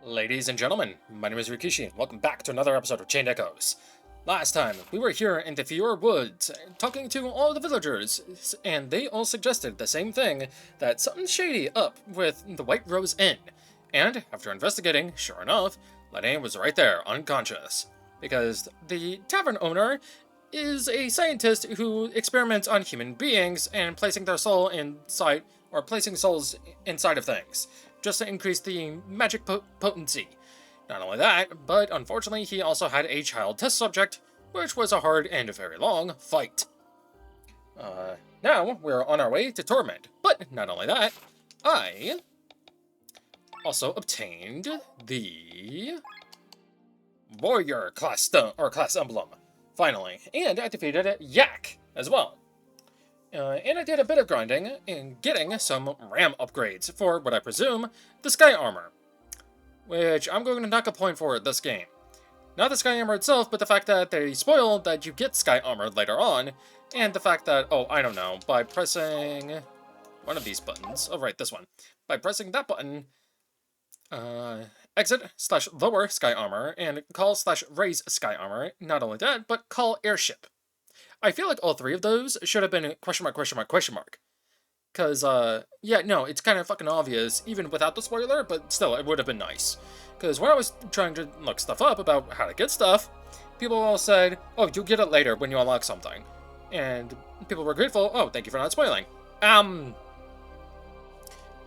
Ladies and gentlemen, my name is Rikishi, and welcome back to another episode of Chained Echoes. Last time, we were here in the Fior Woods, talking to all the villagers, and they all suggested the same thing, that something shady up with the White Rose Inn. And, after investigating, sure enough, Lenny was right there, unconscious. Because the tavern owner is a scientist who experiments on human beings and placing their soul inside, or placing souls inside of things, just to increase the magic potency. Not only that, but unfortunately he also had a child test subject, which was a hard and very long fight. Now we're on our way to Torment, but not only that, I also obtained the Warrior class stone, or class emblem, finally, and I defeated Yak as well. And I did a bit of grinding in getting some RAM upgrades for what I presume the Sky Armor, which I'm going to knock a point for this game. Not the Sky Armor itself, but the fact that they spoil that you get Sky Armor later on, and the fact that, oh, I don't know, by pressing one of these buttons, oh right, this one, by pressing that button, exit/lower Sky Armor, and call/raise Sky Armor, not only that, but call airship. I feel like all three of those should have been question mark, question mark, question mark. Because, yeah, no, it's kind of fucking obvious, even without the spoiler, but still, it would have been nice. Because when I was trying to look stuff up about how to get stuff, people all said, oh, you'll get it later when you unlock something. And people were grateful, oh, thank you for not spoiling.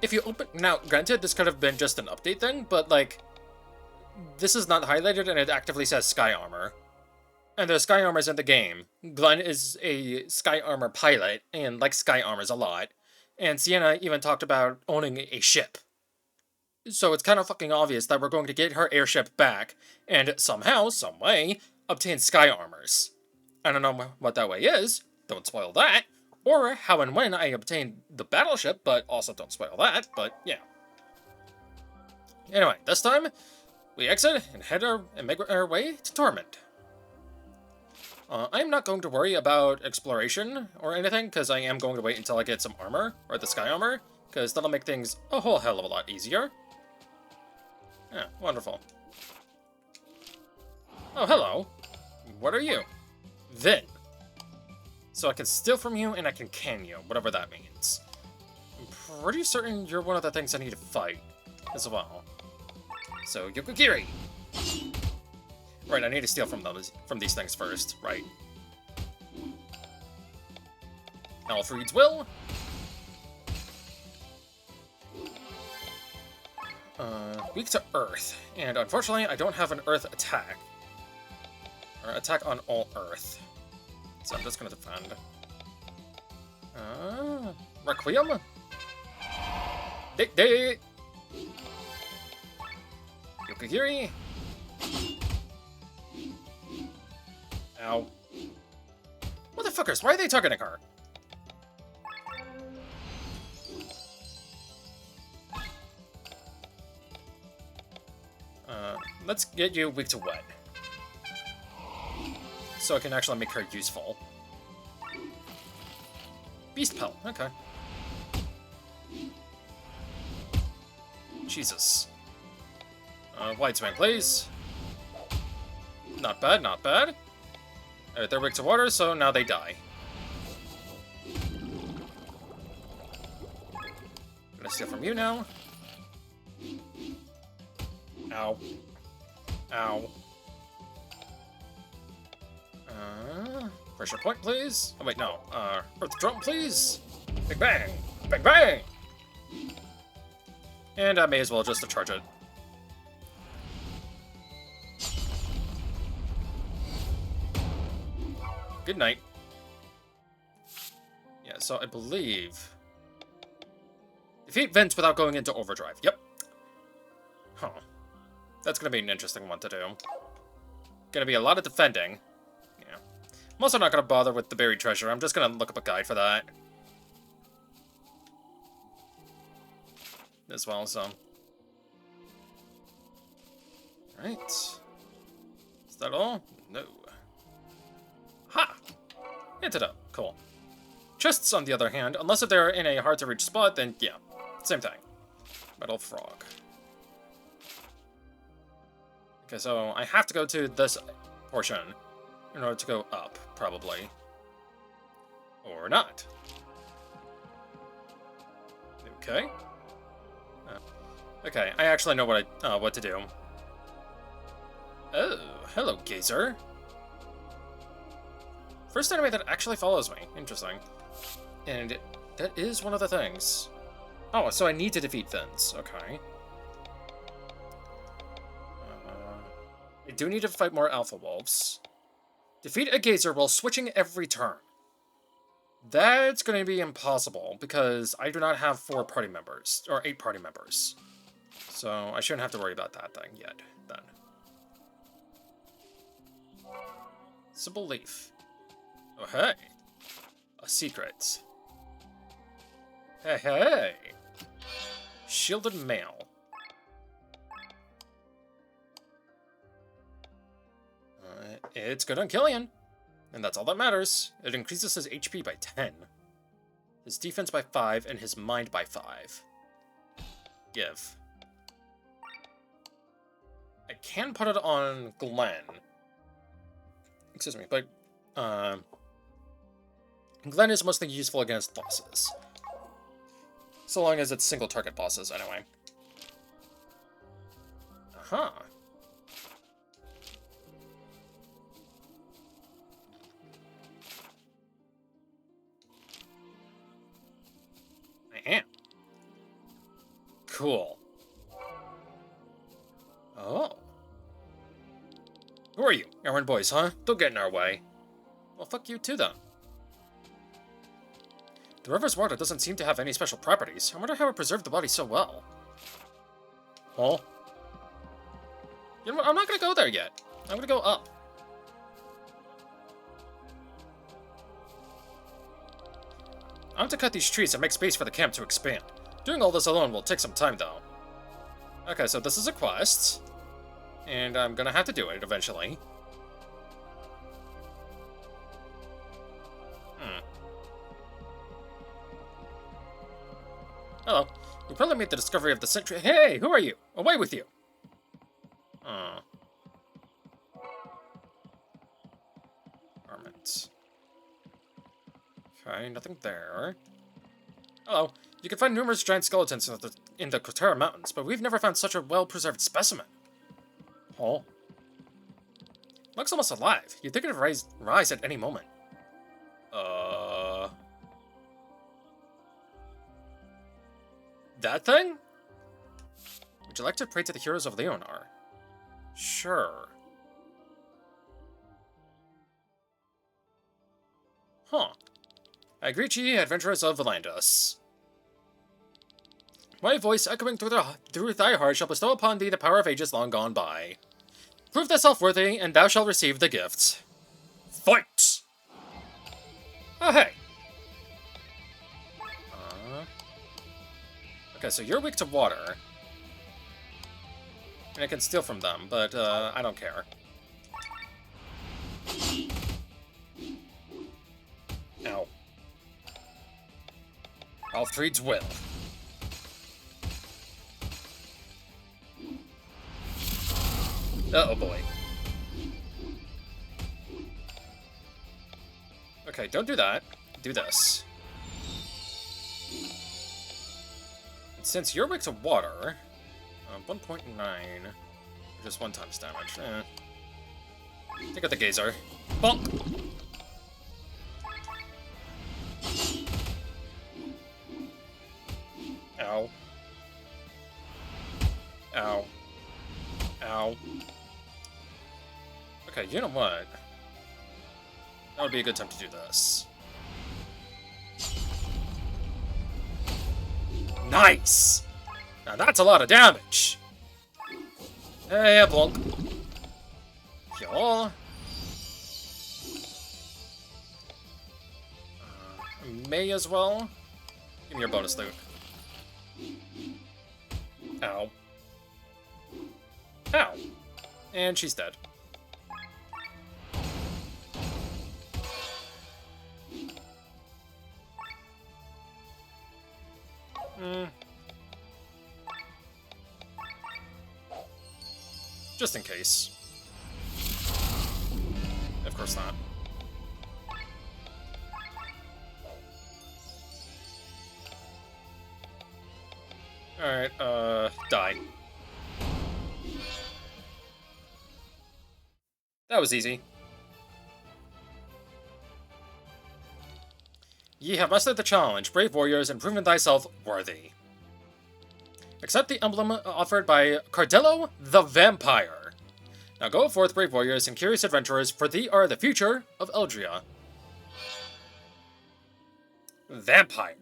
If you open, now, granted, this could have been just an update thing, but, like, this is not highlighted and it actively says Sky Armor. And there's Sky Armors in the game. Glenn is a Sky Armor pilot, and likes Sky Armors a lot. And Sienna even talked about owning a ship. So it's kind of fucking obvious that we're going to get her airship back, and somehow, some way, obtain Sky Armors. I don't know what that way is, don't spoil that, or how and when I obtain the battleship, but also don't spoil that, but yeah. Anyway, this time, we exit and make our way to Torment. I'm not going to worry about exploration or anything, because I am going to wait until I get some armor, or the Sky Armor, because that'll make things a whole hell of a lot easier. Yeah, wonderful. Oh, hello. What are you? Vin. So I can steal from you and I can you, whatever that means. I'm pretty certain you're one of the things I need to fight as well. So, Yukogiri! Right, I need to steal from these things first, right. Alfred's Will. Weak to Earth, and unfortunately I don't have an Earth attack. Or attack on all Earth. So I'm just gonna defend. Requiem? Dick! Yukogiri! Ow. Motherfuckers, why are they targeting her? Let's get you weak to wet. So I can actually make her useful. Beast Pelt, okay. Jesus. Wide swing, please. Not bad, not bad. Alright, they're weak to water, so now they die. Gonna steal from you now. Ow. Ow. Pressure point, please. Oh, wait, no. Earth drum, please. Big bang. Bang bang! And I may as well just charge it. Good night. Yeah, so I believe... defeat Vince without going into overdrive. Yep. Huh. That's gonna be an interesting one to do. Gonna be a lot of defending. Yeah. I'm also not gonna bother with the buried treasure. I'm just gonna look up a guide for that. As well, so... Alright. Is that all? No. Ha! Antidote. Cool. Chests, on the other hand, unless if they're in a hard-to-reach spot, then yeah, same thing. Metal frog. Okay, so I have to go to this portion in order to go up, probably. Or not. Okay. Okay, I actually know what to do. Oh, hello, Gazer. First enemy that actually follows me. Interesting. And that is one of the things. Oh, so I need to defeat Fins. Okay. I do need to fight more Alpha Wolves. Defeat a Gazer while switching every turn. That's going to be impossible, because I do not have 4 party members, or 8 party members. So I shouldn't have to worry about that thing yet, then. Simple Leaf. Oh, hey. A secret. Hey, hey. Shielded Mail. It's good on Killian. And that's all that matters. It increases his HP by 10. His defense by 5, and his mind by 5. Give. I can put it on Glenn. Excuse me, but Glenn is mostly useful against bosses. So long as it's single target bosses, anyway. Uh-huh. I am. Cool. Oh. Who are you? Errand boys, huh? Don't get in our way. Well, fuck you too, then. The river's water doesn't seem to have any special properties. I wonder how it preserved the body so well. Huh? You know what? I'm not gonna go there yet. I'm gonna go up. I want to cut these trees and make space for the camp to expand. Doing all this alone will take some time, though. Okay, so this is a quest. And I'm gonna have to do it eventually. Hello. We probably made the discovery of the century. Hey, who are you? Away with you! Garments. Okay, nothing there. Hello. You can find numerous giant skeletons in the Kotara Mountains, but we've never found such a well-preserved specimen. Oh. Looks almost alive. You'd think it'd rise at any moment. That thing? Would you like to pray to the heroes of Leonar? Sure. Huh. I greet ye, adventurers of Volandos. My voice echoing through thy heart shall bestow upon thee the power of ages long gone by. Prove thyself worthy, and thou shalt receive the gifts. Fight! Oh, hey! Okay, so you're weak to water. And I can steal from them, but I don't care. Ow. Alfred's will. Uh-oh, boy. Okay, don't do that. Do this. And since you're weak to water, 1.9, just 1 times damage. Take out the Gazer. Bonk! Ow. Ow. Ow. Okay, you know what? That would be a good time to do this. Nice! Now that's a lot of damage! Hey, Blunk. Yaw. May as well. Give me your bonus loot. Ow. Ow. And she's dead. Just in case. Of course not. Alright, die. That was easy. Ye have mastered the challenge, brave warriors, and proven thyself worthy. Accept the emblem offered by Cardello the Vampire. Now go forth, brave warriors and curious adventurers, for thee are the future of Eldria. Vampire.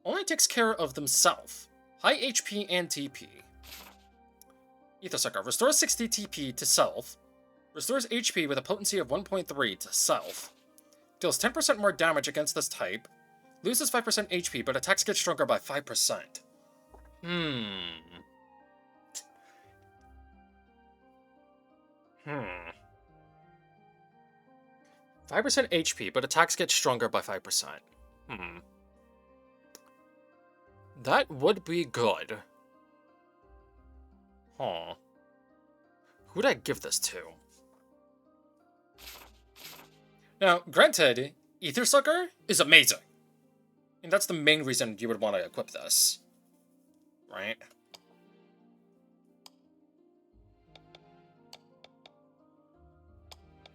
Only takes care of themselves. High HP and TP. Ether Sucker. Restores 60 TP to self. Restores HP with a potency of 1.3 to self. Deals 10% more damage against this type. Loses 5% HP, but attacks get stronger by 5%. 5% HP, but attacks get stronger by 5%. That would be good. Huh. Who'd I give this to? Now, granted, Ether Sucker is amazing. And that's the main reason you would want to equip this. Right?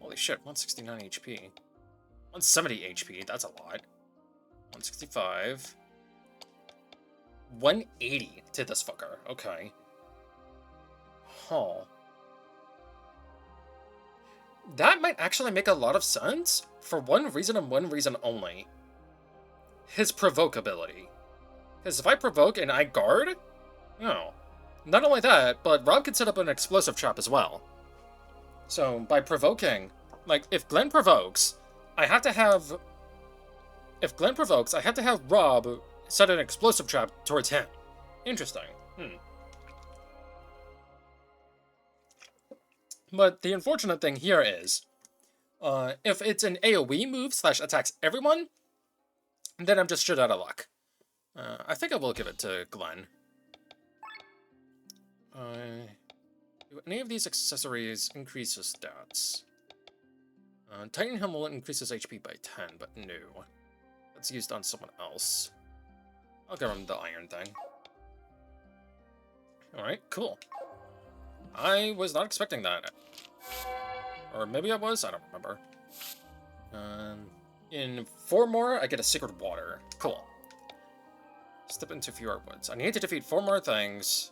Holy shit, 169 HP. 170 HP, that's a lot. 165. 180 to this fucker, okay. Huh. That might actually make a lot of sense, for one reason and one reason only. His provoke ability. Because if I provoke and I guard, oh. Not only that, but Rob can set up an explosive trap as well. So, by provoking, like, if Glenn provokes, I have to have Rob set an explosive trap towards him. Interesting. But the unfortunate thing here is, if it's an AoE move / attacks everyone, then I'm just shit out of luck. I think I will give it to Glenn. Do any of these accessories increase his stats? Titan Helm will increase his HP by 10, but no. That's used on someone else. I'll give him the iron thing. Alright, cool. I was not expecting that. Or maybe I was? I don't remember. In 4 more, I get a Sacred Water. Cool. Step into Fjord Woods. I need to defeat 4 more things.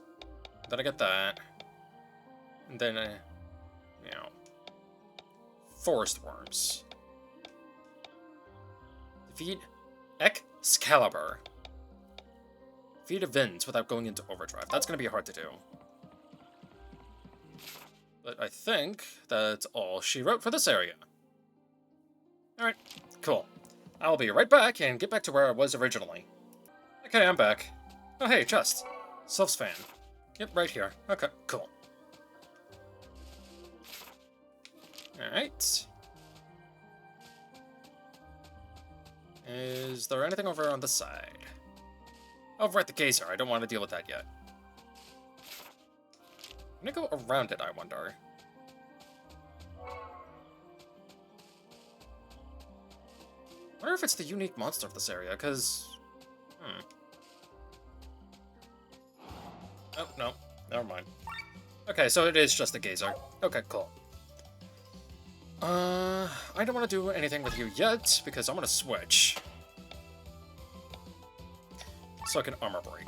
Then I get that. And then, you know, Forest Worms. Defeat Excalibur. Defeat Events without going into overdrive. That's going to be hard to do. But I think that's all she wrote for this area. Alright, cool. I'll be right back and get back to where I was originally. Okay, I'm back. Oh hey, chest. Sylph's fan. Yep, right here. Okay, cool. Alright. Is there anything over on this side? Over at the geyser. I don't want to deal with that yet. I'm gonna go around it, I wonder. I wonder if it's the unique monster of this area, because... Oh, no. Never mind. Okay, so it is just a geyser. Okay, cool. I don't want to do anything with you yet, because I'm gonna switch. So I can armor break.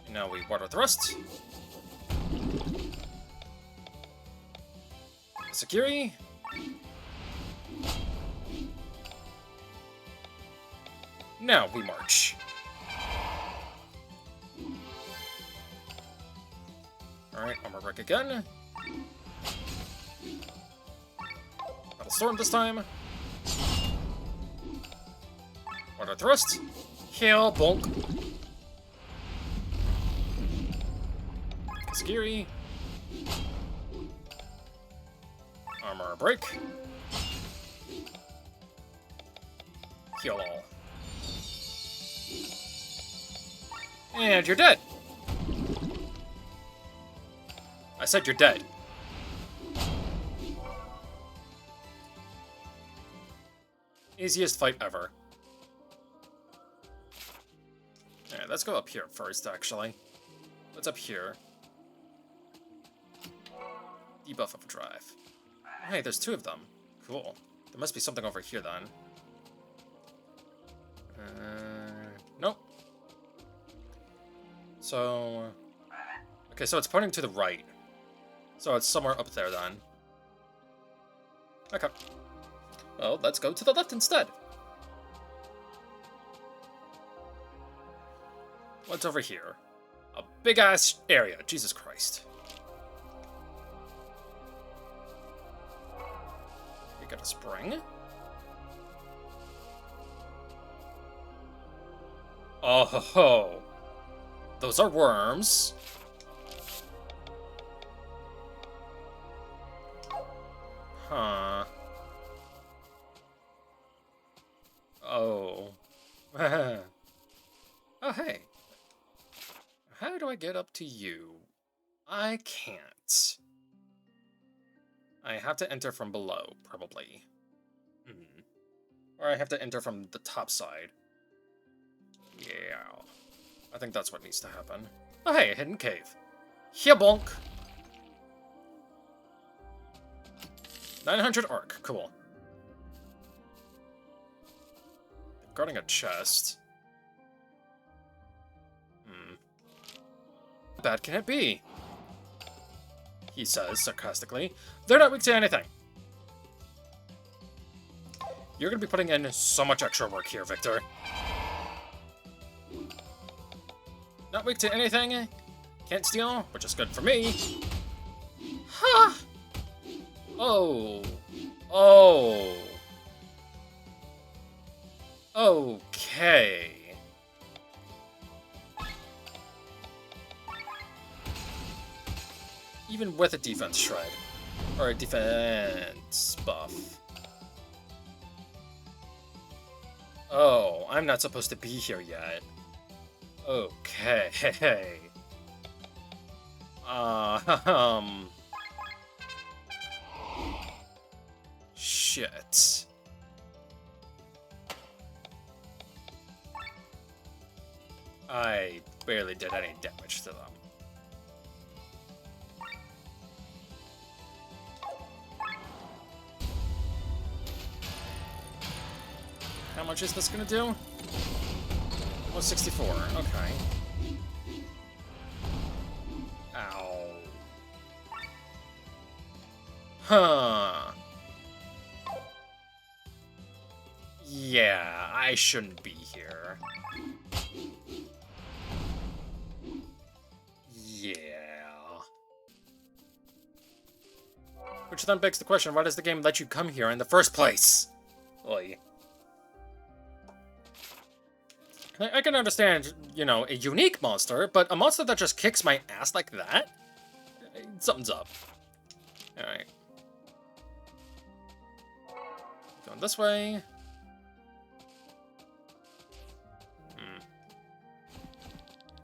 And now we water thrust. Security. Now we march. Alright, armor break again. Battle storm this time. Water thrust. Heal, bonk. Scary. Armor break. Heal. And you're dead. I said you're dead. Easiest fight ever. Alright, let's go up here first, actually. What's up here? Debuff of drive. Hey, there's 2 of them. Cool. There must be something over here, then. Nope. So... Okay, so it's pointing to the right. So it's somewhere up there, then. Okay. Well, let's go to the left instead. What's over here? A big-ass area. Jesus Christ. We got a spring. Oh ho ho. Those are worms. Huh. Oh. Oh, hey. How do I get up to you? I can't. I have to enter from below, probably. Or I have to enter from the top side. Yeah. I think that's what needs to happen. Oh, hey, a hidden cave. Here, bonk. 900 arc. Cool. Guarding a chest. How bad can it be? He says, sarcastically. They're not weak to anything. You're gonna be putting in so much extra work here, Victor. Not weak to anything. Can't steal, which is good for me. Ha! Oh. Oh. Okay. Even with a defense shred. Or a defense buff. Oh, I'm not supposed to be here yet. Okay. Shit. I barely did any damage to them. How much is this gonna do? 164, okay. Ow. Huh. Yeah, I shouldn't be here. Yeah. Which then begs the question, why does the game let you come here in the first place? Oy. I can understand, you know, a unique monster, but a monster that just kicks my ass like that? Something's up. Alright. Going this way.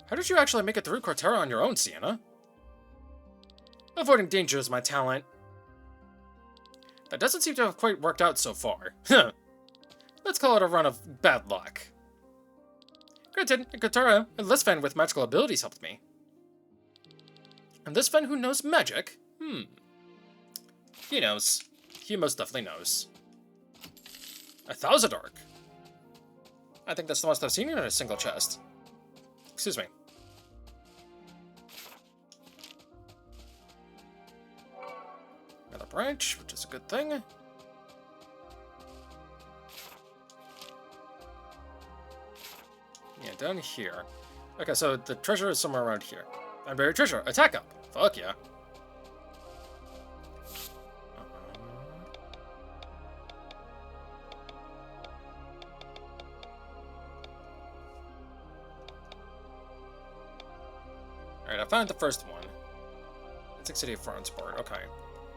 How did you actually make it through Cortera on your own, Sienna? Avoiding danger is my talent. That doesn't seem to have quite worked out so far. Let's call it a run of bad luck. Granted, in Cortera, this fan with magical abilities helped me. And this fan who knows magic? He knows. He most definitely knows. 1,000 arc. I think that's the most I've seen in a single chest. Excuse me. Another branch, which is a good thing. Yeah, down here. Okay, so the treasure is somewhere around here. Unburied treasure, attack up! Fuck yeah. Alright, I found the first one. It's City of Fransport, okay.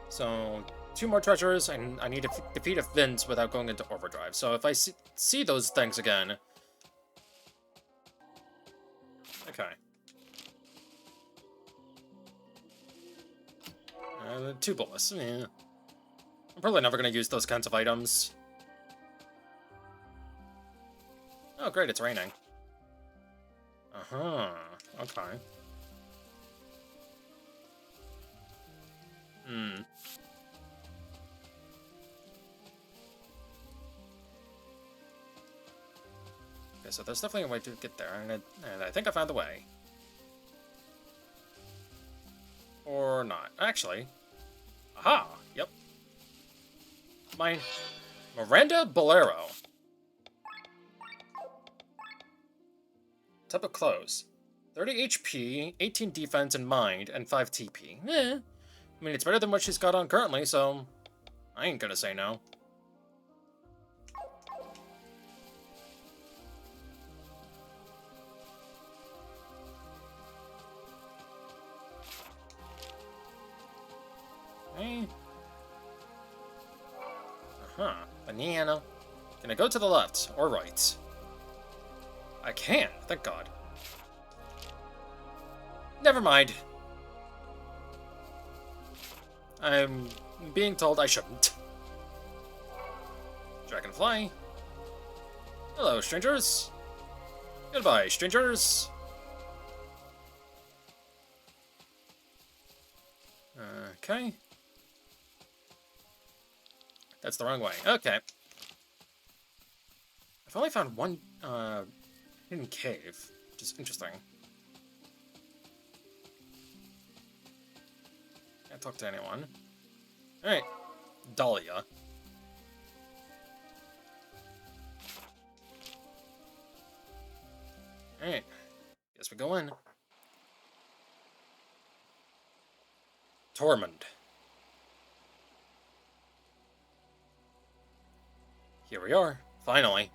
So, 2 more treasures, and I need to defeat a Vince without going into overdrive. So if I see those things again... Okay. 2 bullets. Yeah. I'm probably never going to use those kinds of items. Oh, great, it's raining. Uh-huh. Okay. Hmm. Okay, so there's definitely a way to get there, and I think I found the way. Or not. Actually. Aha! Yep. My Miranda Bolero. Type of clothes. 30 HP, 18 defense and mind, and 5 TP. Eh. I mean, it's better than what she's got on currently, so I ain't gonna say no. Hey. Uh-huh. Banana. Can I go to the left or right? I can, thank God. Never mind. I'm being told I shouldn't. Dragonfly. Hello, strangers. Goodbye, strangers. Okay. That's the wrong way. Okay. I've only found one hidden cave, which is interesting. Can't talk to anyone. Alright. Dahlia. Alright. Guess we go in. Tormund. Here we are, finally.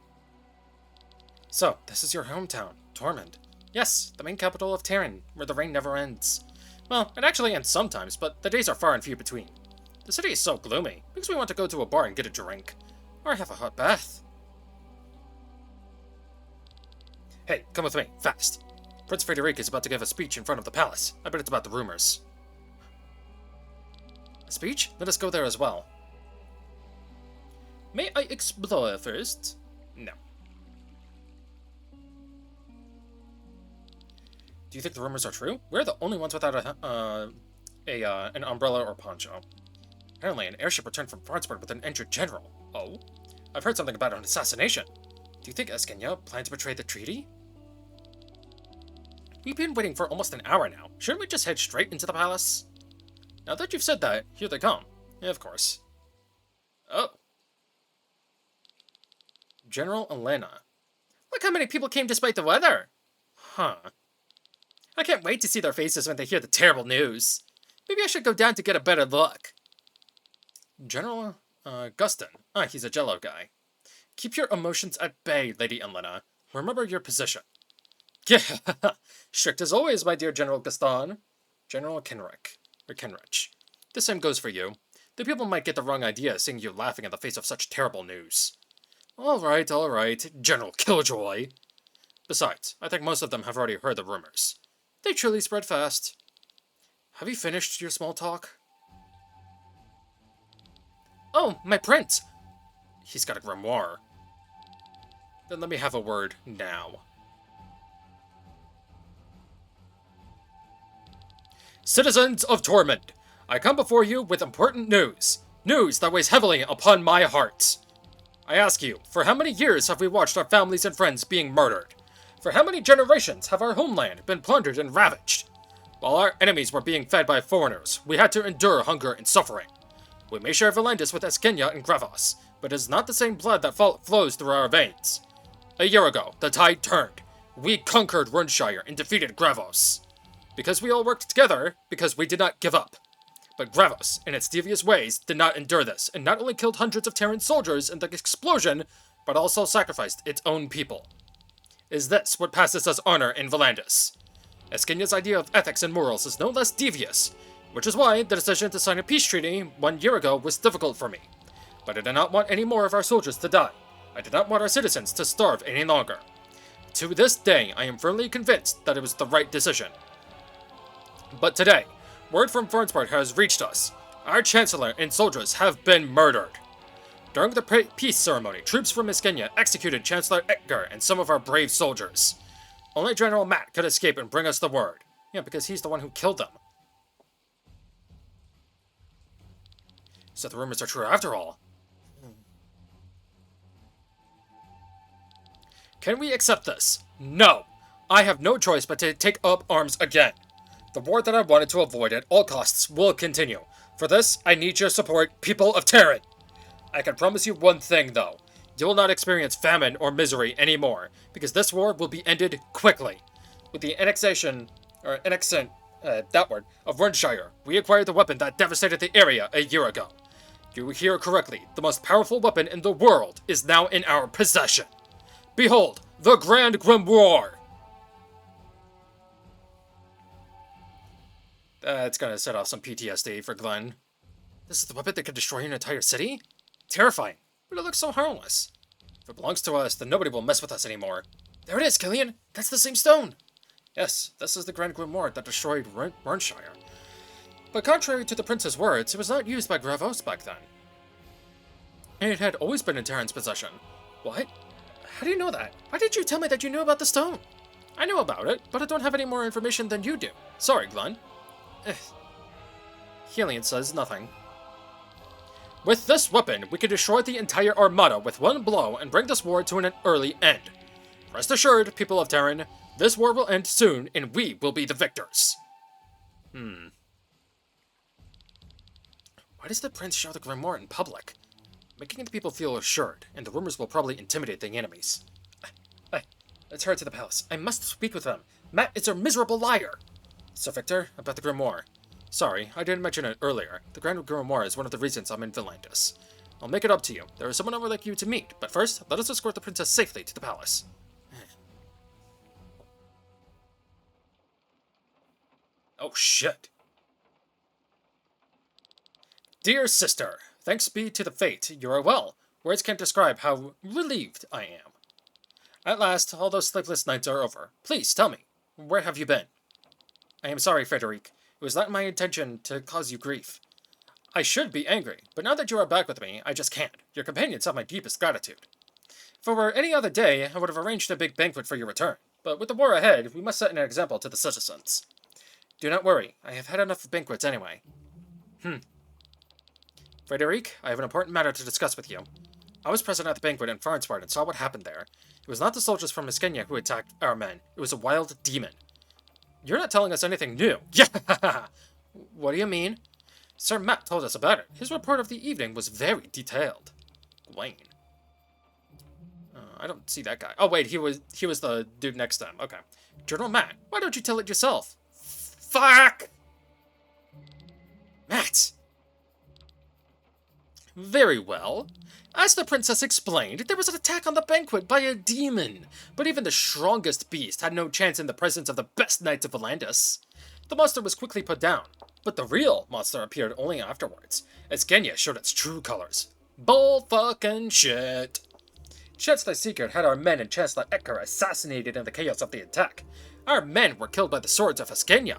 So, this is your hometown, Tormund. Yes, the main capital of Terran, where the rain never ends. Well, it actually ends sometimes, but the days are far and few between. The city is so gloomy, makes me want to go to a bar and get a drink. Or have a hot bath. Hey, come with me, fast. Prince Frederic is about to give a speech in front of the palace. I bet it's about the rumors. A speech? Let us go there as well. May I explore first? No. Do you think the rumors are true? We're the only ones without an umbrella or poncho. Apparently, an airship returned from Farnsburg with an injured general. Oh? I've heard something about an assassination. Do you think Eskenya planned to betray the treaty? We've been waiting for almost an hour now. Shouldn't we just head straight into the palace? Now that you've said that, here they come. Yeah, of course. Oh. General Elena. Look how many people came despite the weather! Huh. I can't wait to see their faces when they hear the terrible news. Maybe I should go down to get a better look. General, Gustin. Ah, he's a Jello guy. Keep your emotions at bay, Lady Elena. Remember your position. Yeah, strict as always, my dear General Gaston. General Kenrick. Or Kenrich. The same goes for you. The people might get the wrong idea seeing you laughing in the face of such terrible news. All right, General Killjoy. Besides, I think most of them have already heard the rumors. They truly spread fast. Have you finished your small talk? Oh, my prince! He's got a grimoire. Then let me have a word now. Citizens of Tormund, I come before you with important news. News that weighs heavily upon my heart. I ask you, for how many years have we watched our families and friends being murdered? For how many generations have our homeland been plundered and ravaged? While our enemies were being fed by foreigners, we had to endure hunger and suffering. We may share Valandis with Eskenya and Grevos, but it is not the same blood that flows through our veins. A year ago, the tide turned. We conquered Runeshire and defeated Grevos. Because we all worked together, because we did not give up. But Grevos, in its devious ways, did not endure this, and not only killed hundreds of Terran soldiers in the explosion, but also sacrificed its own people. Is this what passes as honor in Valandis? Eskenya's idea of ethics and morals is no less devious. Which is why the decision to sign a peace treaty 1 year ago was difficult for me. But I did not want any more of our soldiers to die. I did not want our citizens to starve any longer. To this day, I am firmly convinced that it was the right decision. But today, word from Farnsworth has reached us. Our Chancellor and soldiers have been murdered. During the peace ceremony, troops from Iskenya executed Chancellor Edgar and some of our brave soldiers. Only General Matt could escape and bring us the word. Yeah, because he's the one who killed them. So the rumors are true after all. Can we accept this? No. I have no choice but to take up arms again. The war that I wanted to avoid at all costs will continue. For this, I need your support, people of Terran. I can promise you one thing, though. You will not experience famine or misery anymore, because this war will be ended quickly. With the annexation of Rurnshire, we acquired the weapon that devastated the area a year ago. You hear correctly, the most powerful weapon in the world is now in our possession. Behold, the Grand Grimoire! That's gonna set off some PTSD for Glenn. This is the weapon that could destroy an entire city? Terrifying, but it looks so harmless. If it belongs to us, then nobody will mess with us anymore. There it is, Killian! That's the same stone! Yes, this is the Grand Grimoire that destroyed Rurnshire. But contrary to the prince's words, it was not used by Gravos back then. And it had always been in Terran's possession. What? How do you know that? Why did you tell me that you knew about the stone? I know about it, but I don't have any more information than you do. Sorry, Glenn. Killian says nothing. With this weapon, we can destroy the entire Armada with one blow and bring this war to an early end. Rest assured, people of Terran, this war will end soon and we will be the victors. Why does the prince show the grimoire in public? Making the people feel assured, and the rumors will probably intimidate the enemies. Hey, let's hurry to the palace. I must speak with them. Matt is a miserable liar. Sir Victor, about the grimoire. Sorry, I didn't mention it earlier. The Grand Grimoire is one of the reasons I'm in Volantis. I'll make it up to you. There is someone I would like you to meet, but first, let us escort the princess safely to the palace. Oh shit. Dear sister, thanks be to the fate, you are well. Words can't describe how relieved I am. At last, all those sleepless nights are over. Please, tell me, where have you been? I am sorry, Frederic. It was not my intention to cause you grief. I should be angry, but now that you are back with me, I just can't. Your companions have my deepest gratitude. If it were any other day, I would have arranged a big banquet for your return. But with the war ahead, we must set an example to the citizens. Do not worry, I have had enough banquets anyway. Frederic, I have an important matter to discuss with you. I was present at the banquet in Farnsworth and saw what happened there. It was not the soldiers from Iskenya who attacked our men. It was a wild demon. You're not telling us anything new. Yeah! What do you mean? Sir Matt told us about it. His report of the evening was very detailed. Wayne. I don't see that guy. Oh, wait, he was the dude next to him. Okay. General Matt, why don't you tell it yourself? Fuck! Matt! Very well. As the princess explained, there was an attack on the banquet by a demon, but even the strongest beast had no chance in the presence of the best knights of Volantis. The monster was quickly put down, but the real monster appeared only afterwards, as Genya showed its true colors. Bull fucking shit. Chancellor Secret had our men and Chancellor Edgar assassinated in the chaos of the attack. Our men were killed by the swords of Iskenya.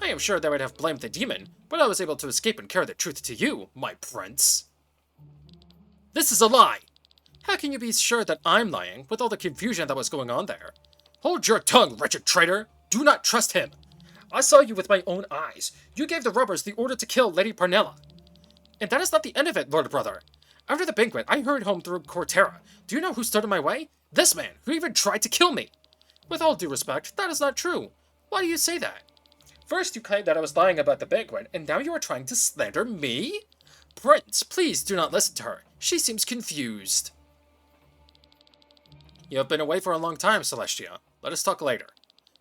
I am sure they would have blamed the demon, but I was able to escape and carry the truth to you, my prince. This is a lie! How can you be sure that I'm lying, with all the confusion that was going on there? Hold your tongue, wretched traitor! Do not trust him! I saw you with my own eyes. You gave the robbers the order to kill Lady Parnella. And that is not the end of it, Lord Brother. After the banquet, I hurried home through Cortera. Do you know who stood in my way? This man, who even tried to kill me! With all due respect, that is not true. Why do you say that? First you claimed that I was lying about the banquet, and now you are trying to slander me? Prince, please do not listen to her. She seems confused. You have been away for a long time, Celestia. Let us talk later.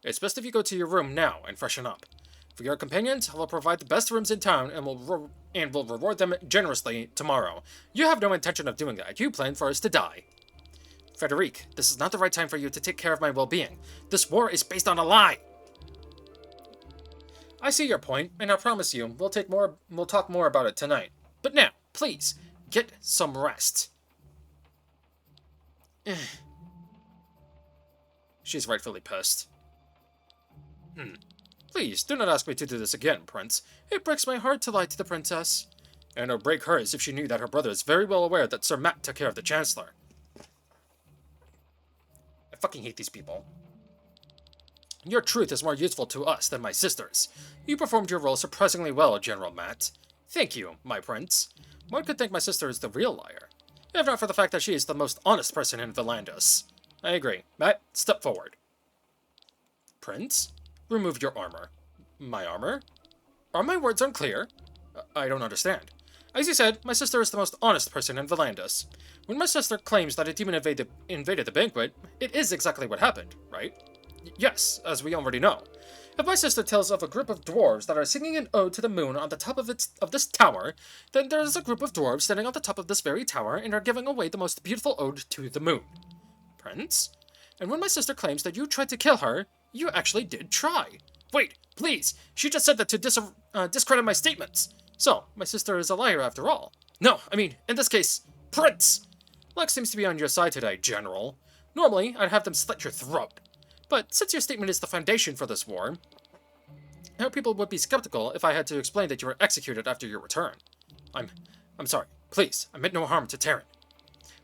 It's best if you go to your room now and freshen up. For your companions, I will provide the best rooms in town and will reward them generously tomorrow. You have no intention of doing that. You plan for us to die. Frederic, this is not the right time for you to take care of my well-being. This war is based on a lie. I see your point, and I promise you, we'll talk more about it tonight. But now, please, get some rest. She's rightfully pissed. Please, do not ask me to do this again, Prince. It breaks my heart to lie to the princess. And it would break hers if she knew that her brother is very well aware that Sir Matt took care of the Chancellor. I fucking hate these people. Your truth is more useful to us than my sister's. You performed your role surprisingly well, General Matt. Thank you, my prince. One could think my sister is the real liar, if not for the fact that she is the most honest person in Villandus. I agree. Matt, step forward. Prince? Remove your armor. My armor? Are my words unclear? I don't understand. As you said, my sister is the most honest person in Villandus. When my sister claims that a demon invaded the banquet, it is exactly what happened, right? Yes, as we already know. If my sister tells of a group of dwarves that are singing an ode to the moon on the top of this tower, then there is a group of dwarves standing on the top of this very tower and are giving away the most beautiful ode to the moon. Prince? And when my sister claims that you tried to kill her, you actually did try. Wait, please, she just said that to discredit my statements. So, my sister is a liar after all. No, I mean, in this case, Prince! Luck seems to be on your side today, General. Normally, I'd have them slit your throat. But since your statement is the foundation for this war, how people would be skeptical if I had to explain that you were executed after your return. I'm sorry. Please, I meant no harm to Terran.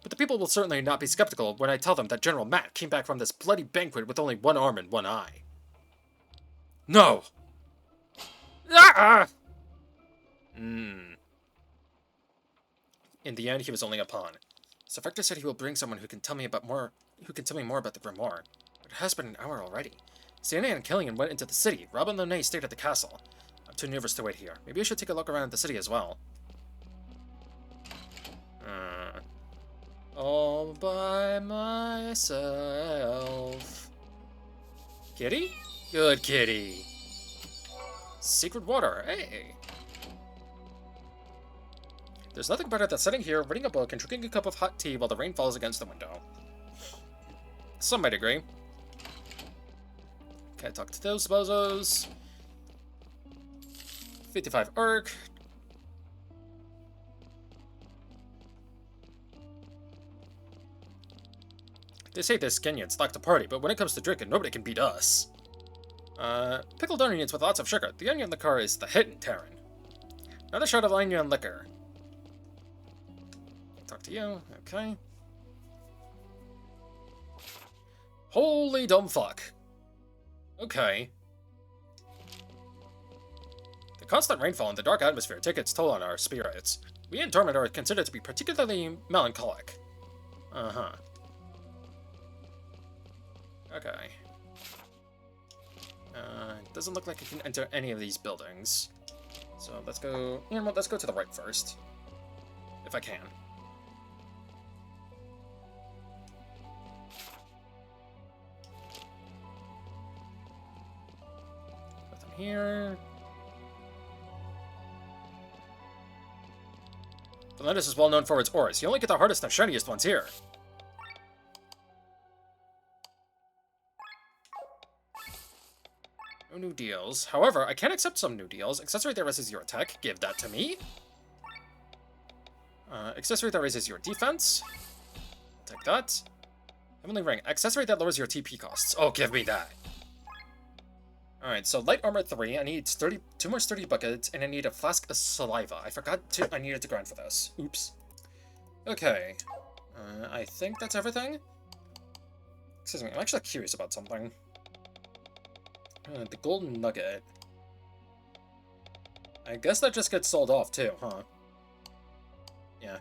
But the people will certainly not be skeptical when I tell them that General Matt came back from this bloody banquet with only one arm and one eye. No! Ah! In the end, he was only a pawn. So Vector said he will bring someone who can tell me more about the grimoire. But it has been an hour already. Sienna and Killian went into the city. Rob and Lene stayed at the castle. I'm too nervous to wait here. Maybe I should take a look around the city as well. All by myself. Kitty? Good kitty. Secret water. Hey. There's nothing better than sitting here, reading a book, and drinking a cup of hot tea while the rain falls against the window. Some might agree. Okay, talk to those bozos. 55 Urk. They say the Skinians like to party, but when it comes to drinking, nobody can beat us. Pickled onions with lots of sugar. The onion liquor is the hit in Terran. Another shot of onion liquor. Talk to you. Okay. Holy dumb fuck. Okay. The constant rainfall and the dark atmosphere take its toll on our spirits. We in Torment are considered to be particularly melancholic. Uh-huh. Okay. Doesn't look like I can enter any of these buildings. So let's go... You know what, let's go to the right first. If I can. Nothing here. Villandus is well known for its ores. You only get the hardest and shiniest ones here. No new deals. However, I can accept some new deals. Accessory that raises your attack. Give that to me. Accessory that raises your defense. Take that. Heavenly Ring. Accessory that lowers your TP costs. Oh, give me that. Alright, so light armor 3. I need 2 more sturdy buckets, and I need a flask of saliva. I needed to grind for this. Oops. Okay. I think that's everything. Excuse me, I'm actually curious about something. The golden nugget. I guess that just gets sold off too, huh? Yeah.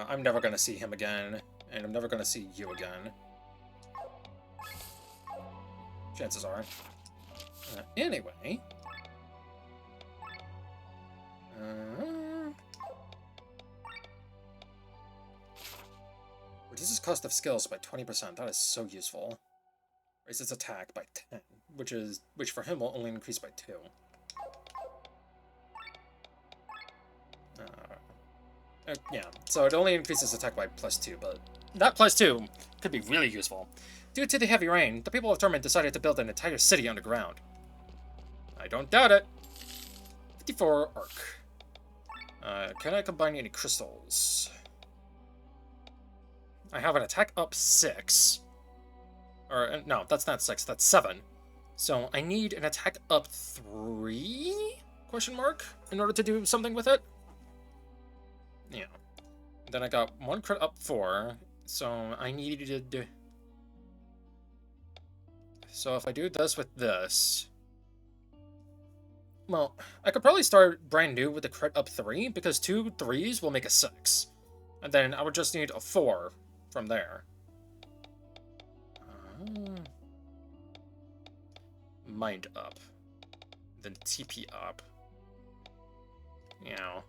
I'm never gonna see him again, and I'm never gonna see you again. Chances are. Anyway. Reduces cost of skills by 20%. That is so useful. Raises attack by 10, which for him will only increase by 2. Yeah, so it only increases attack by +2, but that +2 could be really useful. Due to the heavy rain, the people of Torment decided to build an entire city underground. I don't doubt it. 54 arc. Can I combine any crystals? I have an attack up 6. Or, no, that's not 6, that's 7. So I need an attack up 3? Question mark? In order to do something with it? Yeah. Then I got 1 crit up 4. So I needed... So if I do this with this... Well, I could probably start brand new with the crit up 3, because 2 3s will make a 6. And then I would just need a 4 from there. Mind up. Then TP up. Yeah.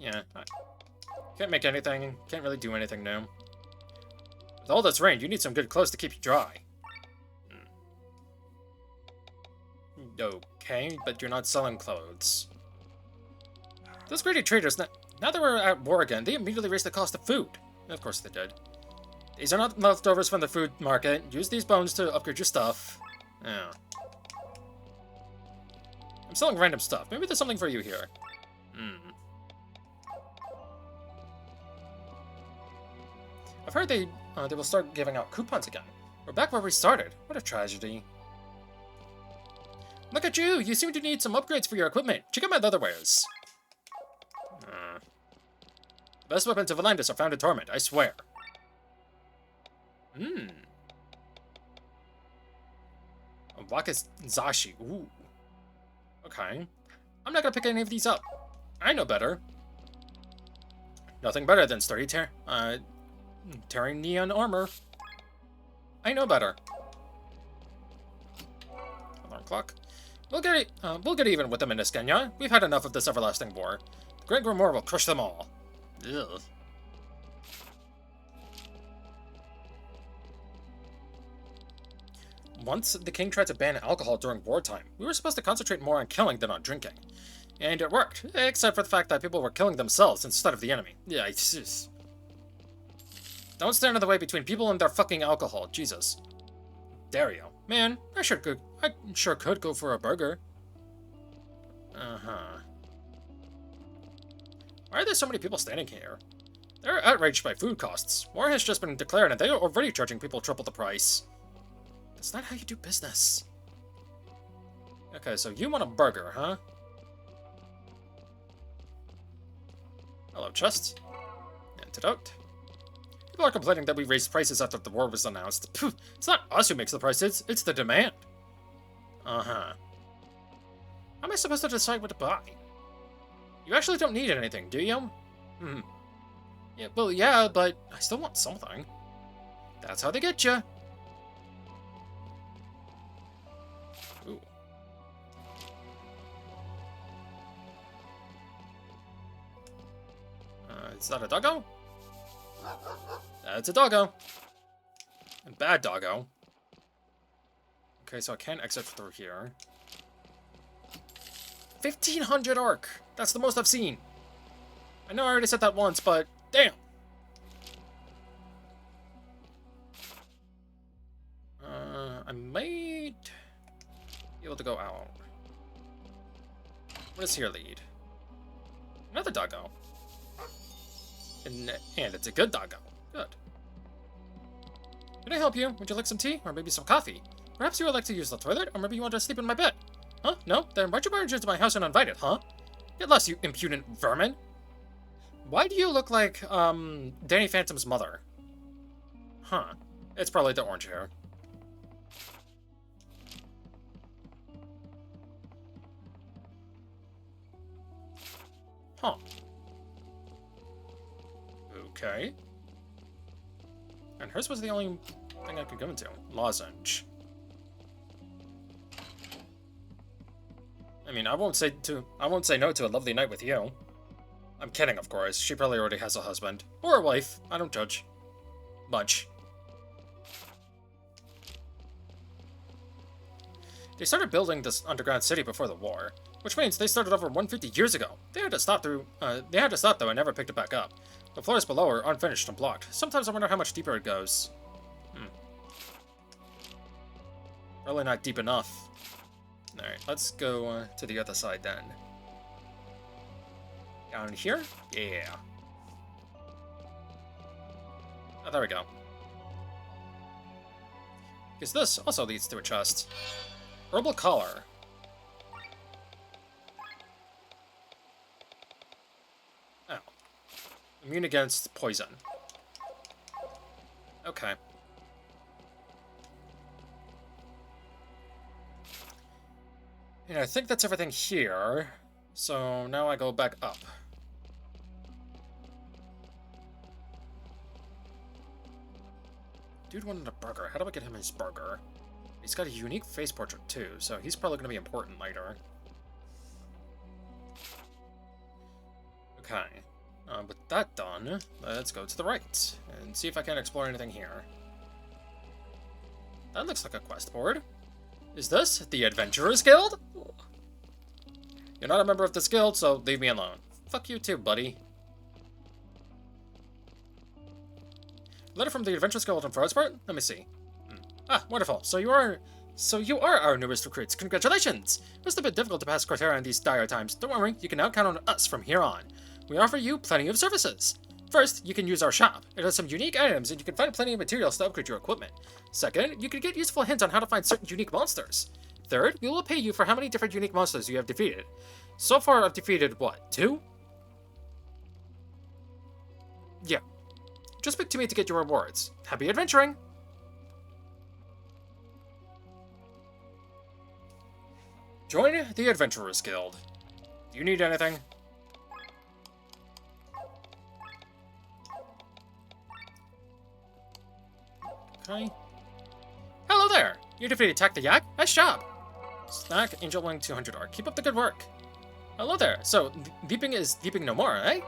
Yeah. Can't make anything. Can't really do anything new. With all this rain, you need some good clothes to keep you dry. Okay, but you're not selling clothes. Those greedy traders, now that we're at war again, they immediately raised the cost of food. Of course they did. These are not leftovers from the food market. Use these bones to upgrade your stuff. Yeah. I'm selling random stuff. Maybe there's something for you here. I've heard they will start giving out coupons again. We're back where we started. What a tragedy. Look at you! You seem to need some upgrades for your equipment. Check out my leatherwares. The best weapons of Atlantis are found in Torment, I swear. Wakizashi. Ooh. Okay. I'm not gonna pick any of these up. I know better. Nothing better than sturdy tearing neon armor. I know better. Alarm clock. We'll get even with them in Iskenya. We've had enough of this everlasting war. The Great Grimoire will crush them all. Ugh. Once, the king tried to ban alcohol during wartime. We were supposed to concentrate more on killing than on drinking. And it worked, except for the fact that people were killing themselves instead of the enemy. Yeah, it's just... Don't stand in the way between people and their fucking alcohol, Jesus. Dario. Man, I sure could go for a burger. Uh-huh. Why are there so many people standing here? They're outraged by food costs. War has just been declared and they are already charging people triple the price. That's not how you do business. Okay, so you want a burger, huh? Hello, chest. Antidote. People are complaining that we raised prices after the war was announced. Pooh, it's not us who makes the prices, it's the demand. Uh-huh. How am I supposed to decide what to buy? You actually don't need anything, do you? Yeah, well, yeah, but I still want something. That's how they get you. Ooh. Is that a doggo? That's a doggo. A bad doggo. Okay, so I can't exit through here. 1,500 arc! That's the most I've seen. I know I already said that once, but damn! I might be able to go out. What does here lead? Another doggo. And it's a good doggo. Good. Can I help you? Would you like some tea? Or maybe some coffee? Perhaps you would like to use the toilet? Or maybe you want to sleep in my bed? Huh? No? Then why'd you barge into my house uninvited, huh? Get lost, you impudent vermin! Why do you look like, Danny Phantom's mother? Huh. It's probably the orange hair. Huh. Okay. And hers was the only thing I could go into. Lozenge. I mean, I won't say no to a lovely night with you. I'm kidding, of course. She probably already has a husband. Or a wife. I don't judge. Much. They started building this underground city before the war, which means they started over 150 years ago. They had to stop though, and never picked it back up. The floors below are unfinished and blocked. Sometimes I wonder how much deeper it goes. Probably not deep enough. Alright, let's go to the other side then. Down here? Yeah. Oh, there we go. Because this also leads to a chest. Herbal collar. Oh. Immune against poison. Okay. And I think that's everything here. So now I go back up. Dude wanted a burger. How do I get him his burger? He's got a unique face portrait too, so he's probably going to be important later. Okay. With that done, let's go to the right and see if I can explore anything here. That looks like a quest board. Is this the Adventurers Guild? You're not a member of this guild, so leave me alone. Fuck you too, buddy. Letter from the Adventurers Guild in Frostport? Let me see. Ah, wonderful. So you are our newest recruits. Congratulations! It was a bit difficult to pass Cortera in these dire times. Don't worry, you can now count on us from here on. We offer you plenty of services. First, you can use our shop. It has some unique items, and you can find plenty of materials to upgrade your equipment. Second, you can get useful hints on how to find certain unique monsters. Third, we will pay you for how many different unique monsters you have defeated. So far, I've defeated, what, 2? Yeah. Just speak to me to get your rewards. Happy adventuring! Join the Adventurers Guild. Do you need anything? Okay. Hello there! You defeated Attack the Yak? Nice job! Snack, Angel Wing, 200R. Keep up the good work. Hello there. So, deeping is deeping no more, eh?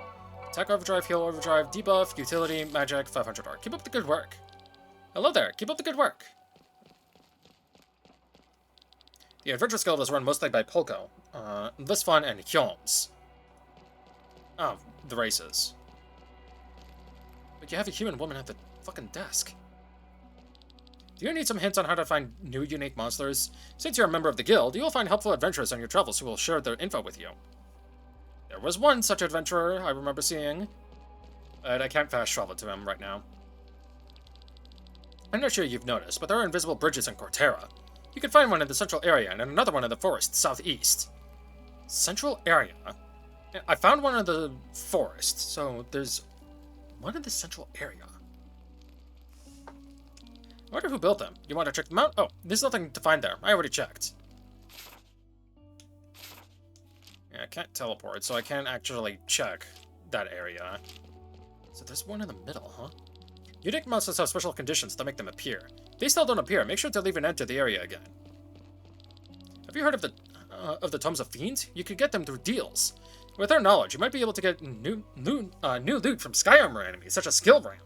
Attack Overdrive, Heal Overdrive, Debuff, Utility, Magic, 500R. Keep up the good work. Hello there. Keep up the good work. The Adventurers Guild is run mostly by Polko, Lisfon, and Hyoms. Oh, the races. But you have a human woman at the fucking desk. Do you need some hints on how to find new unique monsters? Since you're a member of the guild, you will find helpful adventurers on your travels who will share their info with you. There was one such adventurer I remember seeing, but I can't fast travel to him right now. I'm not sure you've noticed, but there are invisible bridges in Cortera. You can find one in the central area and another one in the forest southeast. Central area? I found one in the forest, so there's one in the central area. I wonder who built them. You want to check them out? Oh, there's nothing to find there. I already checked. Yeah, I can't teleport, so I can't actually check that area. So there's one in the middle, huh? Unique monsters have special conditions that make them appear. If they still don't appear, make sure to leave and enter the area again. Have you heard of the Tomes of Fiends? You could get them through deals. With our knowledge, you might be able to get new loot from Sky Armor enemies, such as Skill Ram.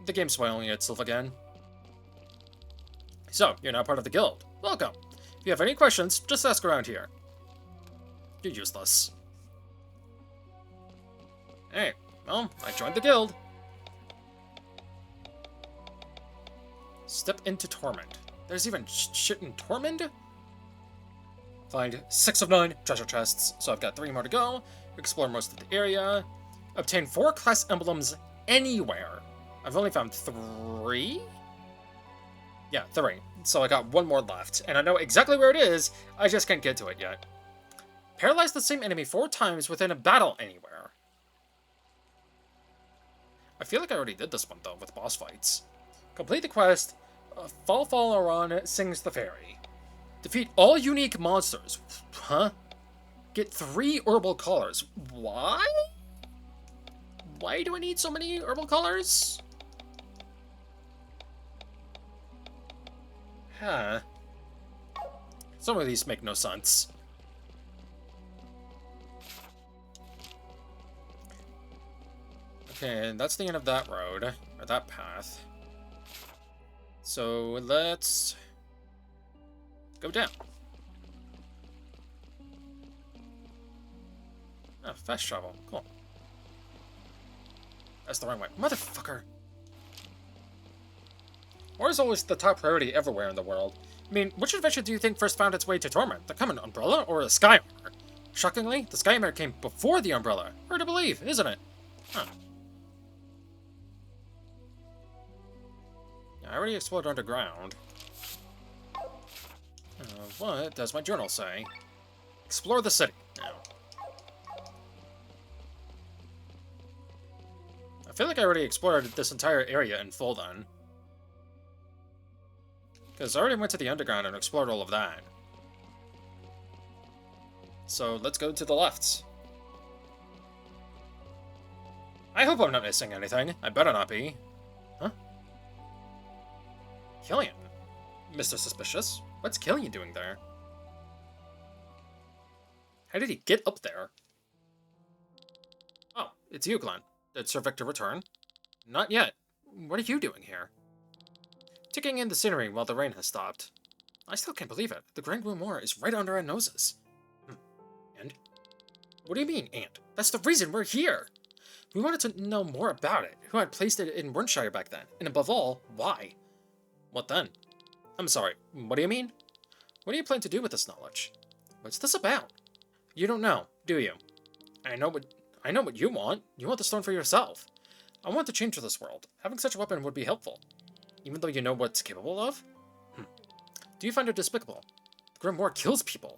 The game's spoiling itself again. So, you're now part of the guild. Welcome. If you have any questions, just ask around here. You're useless. Hey, well, I joined the guild. Step into Torment. There's even shit in Torment? Find 6 of 9 treasure chests, so I've got 3 more to go. Explore most of the area. Obtain 4 class emblems anywhere. I've only found 3? Yeah, 3. So I got 1 more left, and I know exactly where it is, I just can't get to it yet. Paralyze the same enemy 4 times within a battle anywhere. I feel like I already did this one, though, with boss fights. Complete the quest, Falfalaron Sings the Fairy. Defeat all unique monsters. Huh? Get 3 herbal collars. Why? Why do I need so many herbal collars? Huh. Some of these make no sense. Okay, and that's the end of that road, or that path. So let's go down. Oh, fast travel. Cool. That's the wrong way. Motherfucker! War is always the top priority everywhere in the world. I mean, which adventure do you think first found its way to Torment? The common umbrella or a sky armor? Shockingly, the sky armor came before the umbrella. Hard to believe, isn't it? Huh. I already explored underground. What does my journal say? Explore the city. Now. I feel like I already explored this entire area in full then. Because I already went to the underground and explored all of that. So let's go to the left. I hope I'm not missing anything. I better not be. Huh? Killian? Mr. Suspicious? What's Killian doing there? How did he get up there? Oh, it's you, Glenn. Did Sir Victor return? Not yet. What are you doing here? Taking in the scenery while the rain has stopped. I still can't believe it. The Grand Grimoire is right under our noses. And? What do you mean, and? That's the reason we're here! We wanted to know more about it, who had placed it in Wernshire back then, and above all, why. What then? I'm sorry, what do you mean? What do you plan to do with this knowledge? What's this about? You don't know, do you? I know what you want. You want the stone for yourself. I want to change this world. Having such a weapon would be helpful. Even though you know what it's capable of? Do you find it despicable? The Grimoire kills people.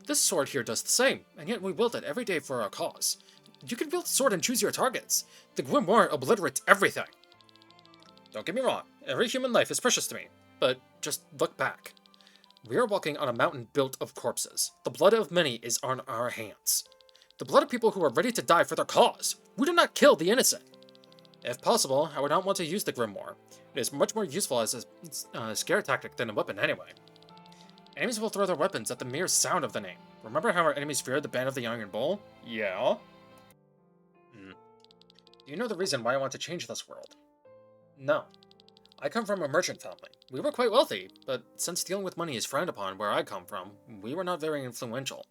This sword here does the same, and yet we wield it every day for our cause. You can wield the sword and choose your targets. The Grimoire obliterates everything. Don't get me wrong, every human life is precious to me, but just look back. We are walking on a mountain built of corpses. The blood of many is on our hands. The blood of people who are ready to die for their cause. We do not kill the innocent. If possible, I would not want to use the Grimoire. It is much more useful as a scare tactic than a weapon anyway. Enemies will throw their weapons at the mere sound of the name. Remember how our enemies feared the Band of the Iron Bull? Yeah? Do you know the reason why I want to change this world? No. I come from a merchant family. We were quite wealthy, but since dealing with money is frowned upon where I come from, we were not very influential.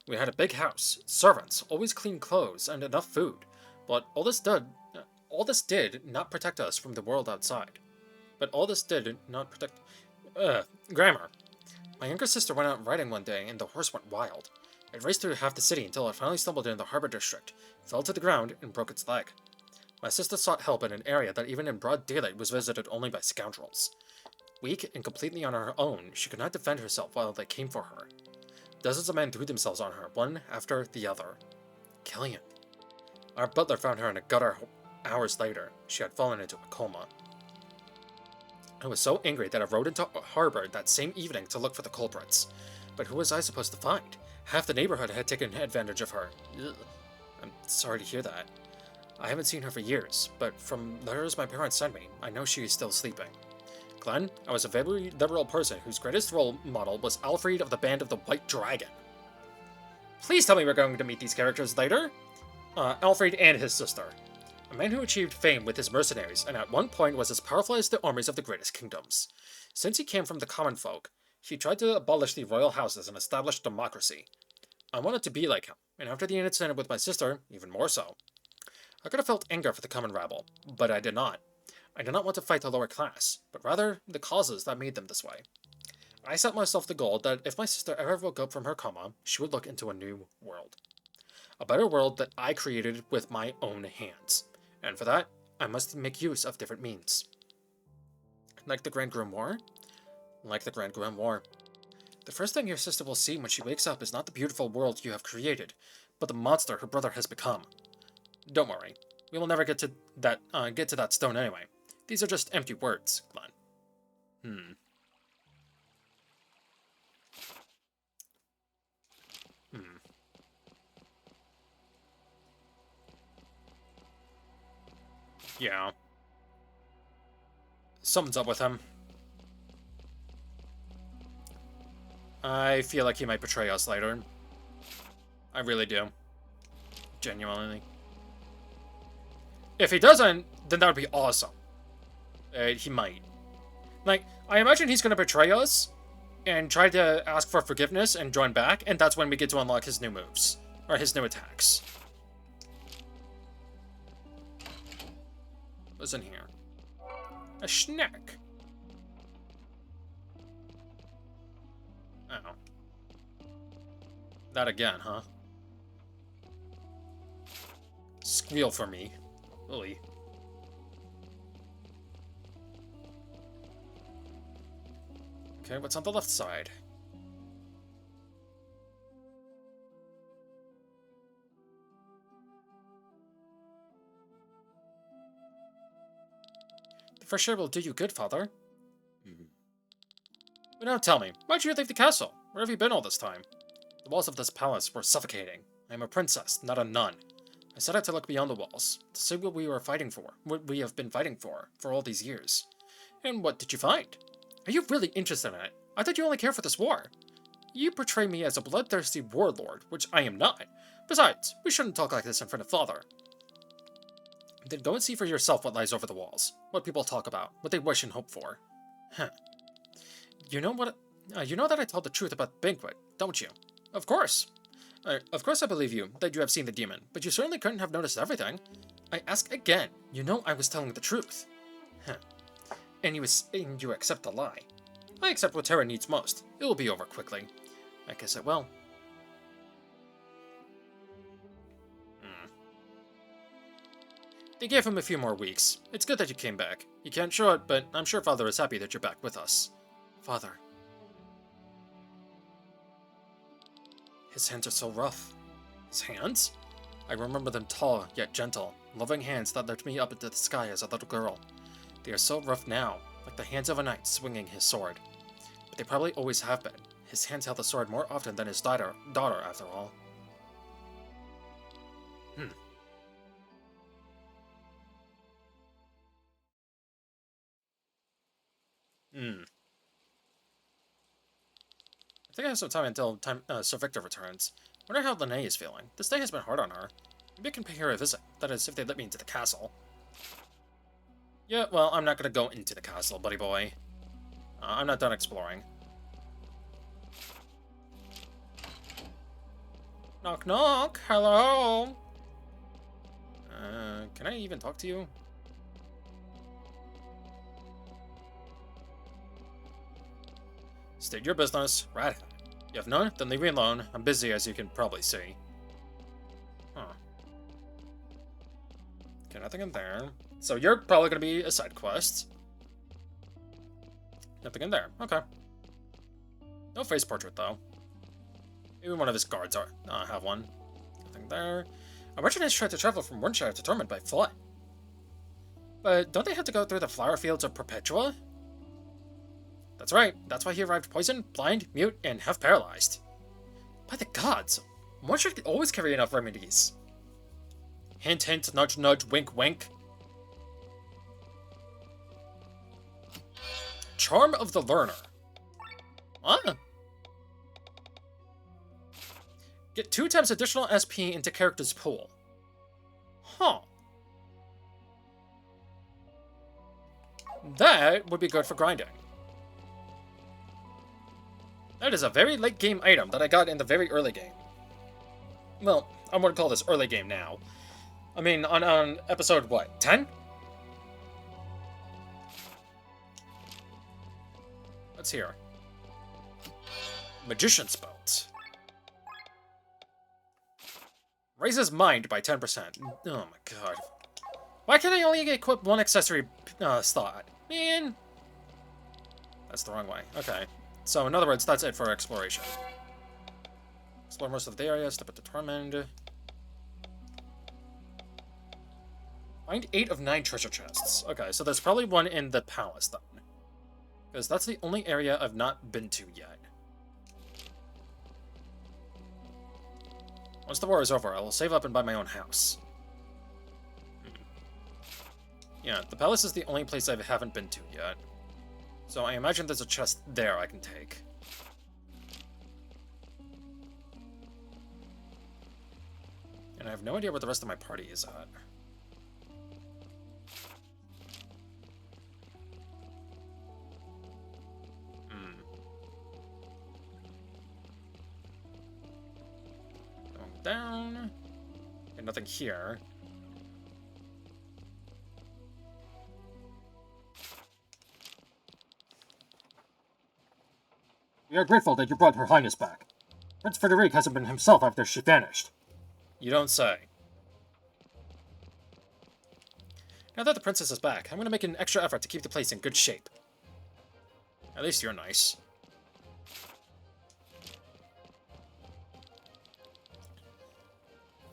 We had a big house, servants, always clean clothes, and enough food, but all this did not protect us from the world outside. Grammar. My younger sister went out riding one day, and the horse went wild. It raced through half the city until it finally stumbled in the harbor district, fell to the ground, and broke its leg. My sister sought help in an area that even in broad daylight was visited only by scoundrels. Weak and completely on her own, she could not defend herself while they came for her. Dozens of men threw themselves on her, one after the other. Killian. Our butler found her in a gutter hours later. She had fallen into a coma. I was so angry that I rode into harbor that same evening to look for the culprits. But who was I supposed to find? Half the neighborhood had taken advantage of her. Ugh. I'm sorry to hear that. I haven't seen her for years, but from letters my parents sent me, I know she is still sleeping. Glenn, I was a very liberal person whose greatest role model was Alfred of the Band of the White Dragon. Please tell me we're going to meet these characters later. Alfred and his sister. A man who achieved fame with his mercenaries, and at one point was as powerful as the armies of the greatest kingdoms. Since he came from the common folk, he tried to abolish the royal houses and establish democracy. I wanted to be like him, and after the incident with my sister, even more so. I could have felt anger for the common rabble, but I did not. I did not want to fight the lower class, but rather the causes that made them this way. I set myself the goal that if my sister ever woke up from her coma, she would look into a new world. A better world that I created with my own hands. And for that, I must make use of different means. Like the Grand Grimoire? Like the Grand Grimoire. The first thing your sister will see when she wakes up is not the beautiful world you have created, but the monster her brother has become. Don't worry, we will never get to that stone anyway. These are just empty words, Glenn. Yeah. Something's up with him. I feel like he might betray us later. I really do. Genuinely. If he doesn't, then that would be awesome. He might. Like, I imagine he's gonna betray us and try to ask for forgiveness and join back, and that's when we get to unlock his new moves. Or his new attacks. What's in here? A snack. That again, huh? Squeal for me. Really. Okay, what's on the left side? The fresh air will do you good, father. But now tell me, why'd you leave the castle? Where have you been all this time? The walls of this palace were suffocating. I am a princess, not a nun. I set out to look beyond the walls, to see what we were fighting for, what we have been fighting for all these years. And what did you find? Are you really interested in it? I thought you only cared for this war. You portray me as a bloodthirsty warlord, which I am not. Besides, we shouldn't talk like this in front of father. Then go and see for yourself what lies over the walls, what people talk about, what they wish and hope for. Huh. You know what? You know that I told the truth about the banquet, don't you? Of course. Of course I believe you, that you have seen the demon, but you certainly couldn't have noticed everything. I ask again, you know I was telling the truth. Huh. And you accept the lie. I accept what Terra needs most. It will be over quickly. I guess it will. They gave him a few more weeks. It's good that you came back. You can't show it, but I'm sure Father is happy that you're back with us. Father. His hands are so rough. His hands? I remember them tall, yet gentle, loving hands that lifted me up into the sky as a little girl. They are so rough now, like the hands of a knight swinging his sword. But they probably always have been. His hands held the sword more often than his daughter after all. I think I have some time until Sir Victor returns. Wonder how Lene is feeling. This day has been hard on her. Maybe I can pay her a visit. That is, if they let me into the castle. Yeah, well, I'm not gonna go into the castle, buddy boy. I'm not done exploring. Knock knock, hello? Can I even talk to you? State your business, rat. You have none? Then leave me alone. I'm busy, as you can probably see. Huh. Okay, nothing in there. So you're probably gonna be a side quest. Nothing in there. Okay. No face portrait, though. Maybe one of his guards have one. Nothing there. A merchant has tried to travel from Windshire to Torment by foot. But don't they have to go through the flower fields of Perpetua? That's right. That's why he arrived poisoned, blind, mute, and half paralyzed. By the gods, one should always carry enough remedies. Hint, hint, nudge, nudge, wink, wink. Charm of the Learner. What? Get 2 times additional SP into character's pool. Huh. That would be good for grinding. That is a very late game item that I got in the very early game. Well, I'm gonna call this early game now. I mean, on episode, what, 10? Let's hear. Magician's Belt. Raises mind by 10%. Oh my god. Why can I only equip one accessory slot? Man. That's the wrong way. Okay. So, in other words, that's it for exploration. Explore most of the area, step at determined. Find 8 of 9 treasure chests. Okay, so there's probably one in the palace, then. Because that's the only area I've not been to yet. Once the war is over, I will save up and buy my own house. Yeah, the palace is the only place I haven't been to yet. So I imagine there's a chest there I can take. And I have no idea where the rest of my party is at. Going down. And nothing here. We are grateful that you brought Her Highness back. Prince Frederic hasn't been himself after she vanished. You don't say. Now that the princess is back, I'm going to make an extra effort to keep the place in good shape. At least you're nice.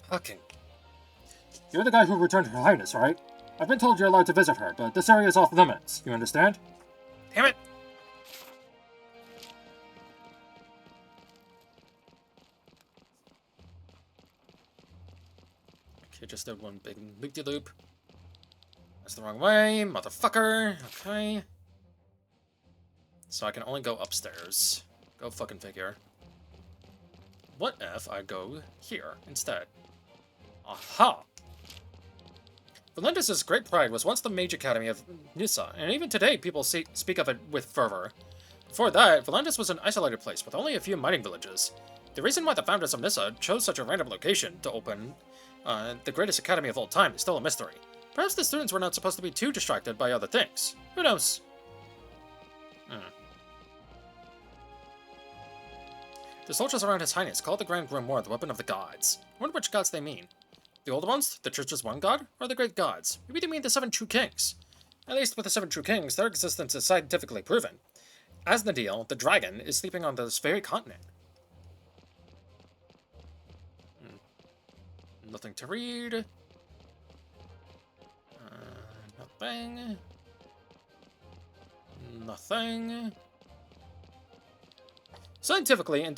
Fucking. You're the guy who returned Her Highness, right? I've been told you're allowed to visit her, but this area is off limits. You understand? Damn it! Okay, just did one big loop-de-loop. That's the wrong way, motherfucker. Okay. So I can only go upstairs. Go fucking figure. What if I go here instead? Aha! Valendis' great pride was once the Mage Academy of Nissa, and even today people speak of it with fervor. Before that, Valendis was an isolated place with only a few mining villages. The reason why the founders of Nissa chose such a random location to open the greatest academy of all time is still a mystery. Perhaps the students were not supposed to be too distracted by other things. Who knows? The soldiers around His Highness called the Grand Grimoire the Weapon of the Gods. I wonder which gods they mean. The old ones, the Church's one god, or the great gods? Maybe they mean the 7 true kings. At least with the 7 true kings, their existence is scientifically proven. Asnadil, the dragon, is sleeping on this very continent. Nothing to read. Nothing. Nothing. Scientifically and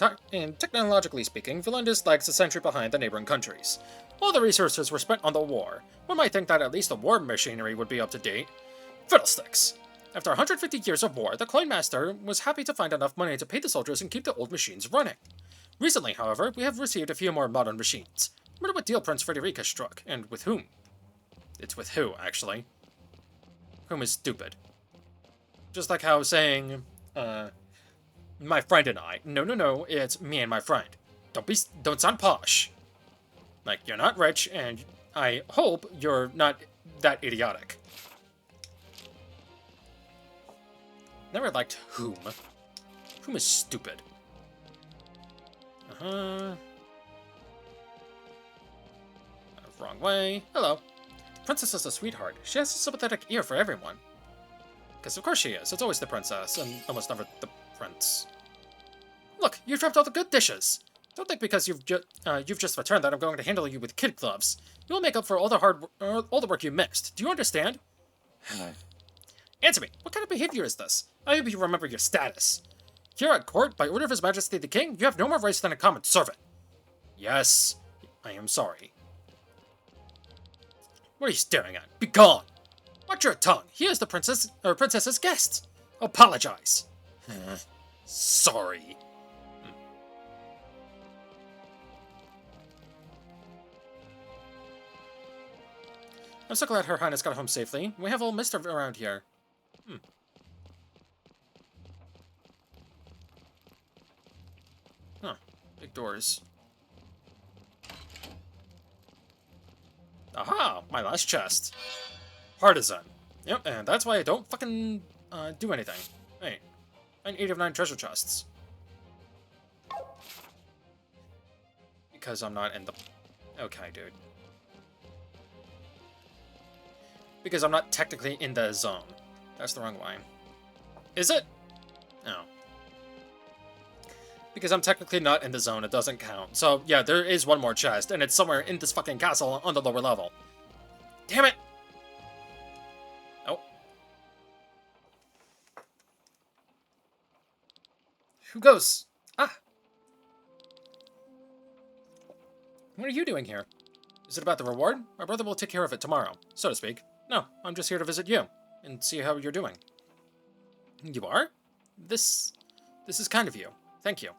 technologically speaking, Valendis lags a century behind the neighboring countries. All the resources were spent on the war. One might think that at least the war machinery would be up to date. Fiddlesticks! After 150 years of war, the Coin Master was happy to find enough money to pay the soldiers and keep the old machines running. Recently, however, we have received a few more modern machines. I wonder what deal Prince Frederic has struck, and with whom. It's with who, actually. Whom is stupid. Just like how saying, my friend and I. No, it's me and my friend. Don't sound posh. Like, you're not rich, and I hope you're not that idiotic. Never liked whom. Whom is stupid. Wrong way. Hello. Princess is a sweetheart. She has a sympathetic ear for everyone. Because of course she is. It's always the princess, and almost never the prince. Look, you dropped all the good dishes. Don't think because you've just returned that I'm going to handle you with kid gloves. You'll make up for all the work you missed. Do you understand? Answer me. What kind of behavior is this? I hope you remember your status. Here at court, by order of His Majesty the King, you have no more rights than a common servant. Yes, I am sorry. What are you staring at? Be gone! Watch your tongue. He is the princess's guest. Apologize. Sorry. I'm so glad Her Highness got home safely. We have all missed her around here. Huh. Big doors. Aha! My last chest. Partisan. Yep, and that's why I don't fucking do anything. Hey, and 8 of 9 treasure chests. Because I'm not in the... Okay, dude. Because I'm not technically in the zone. That's the wrong line. Is it? No. Because I'm technically not in the zone, it doesn't count. So, yeah, there is one more chest, and it's somewhere in this fucking castle on the lower level. Damn it! Oh. Who goes? Ah! What are you doing here? Is it about the reward? My brother will take care of it tomorrow, so to speak. No, I'm just here to visit you, and see how you're doing. You are? This is kind of you. Thank you.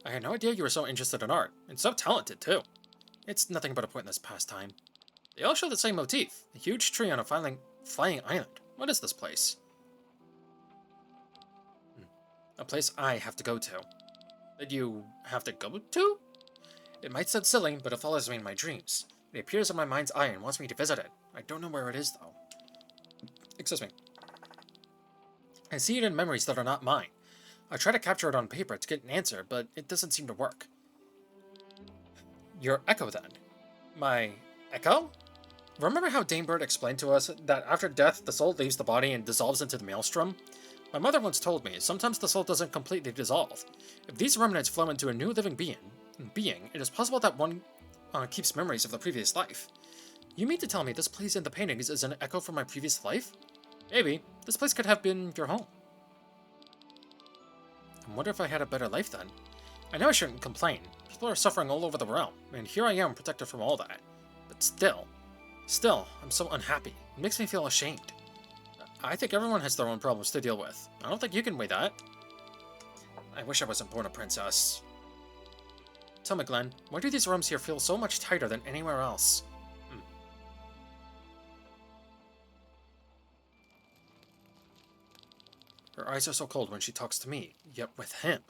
I had no idea you were so interested in art, and so talented, too. It's nothing but a pointless pastime. They all show the same motif, a huge tree on a flying island. What is this place? A place I have to go to. That you have to go to? It might sound silly, but it follows me in my dreams. It appears in my mind's eye and wants me to visit it. I don't know where it is, though. Excuse me. I see it in memories that are not mine. I try to capture it on paper to get an answer, but it doesn't seem to work. Your echo, then? My echo? Remember how Dame Bird explained to us that after death, the soul leaves the body and dissolves into the maelstrom? My mother once told me, sometimes the soul doesn't completely dissolve. If these remnants flow into a new living being, it is possible that one keeps memories of the previous life. You mean to tell me this place in the paintings is an echo from my previous life? Maybe. This place could have been your home. I wonder if I had a better life then. I know I shouldn't complain. People are suffering all over the realm, and here I am protected from all that. But still, I'm so unhappy. It makes me feel ashamed. I think everyone has their own problems to deal with. I don't think you can weigh that. I wish I wasn't born a princess. Tell me, Glenn, why do these rooms here feel so much tighter than anywhere else? Her eyes are so cold when she talks to me, yet with him.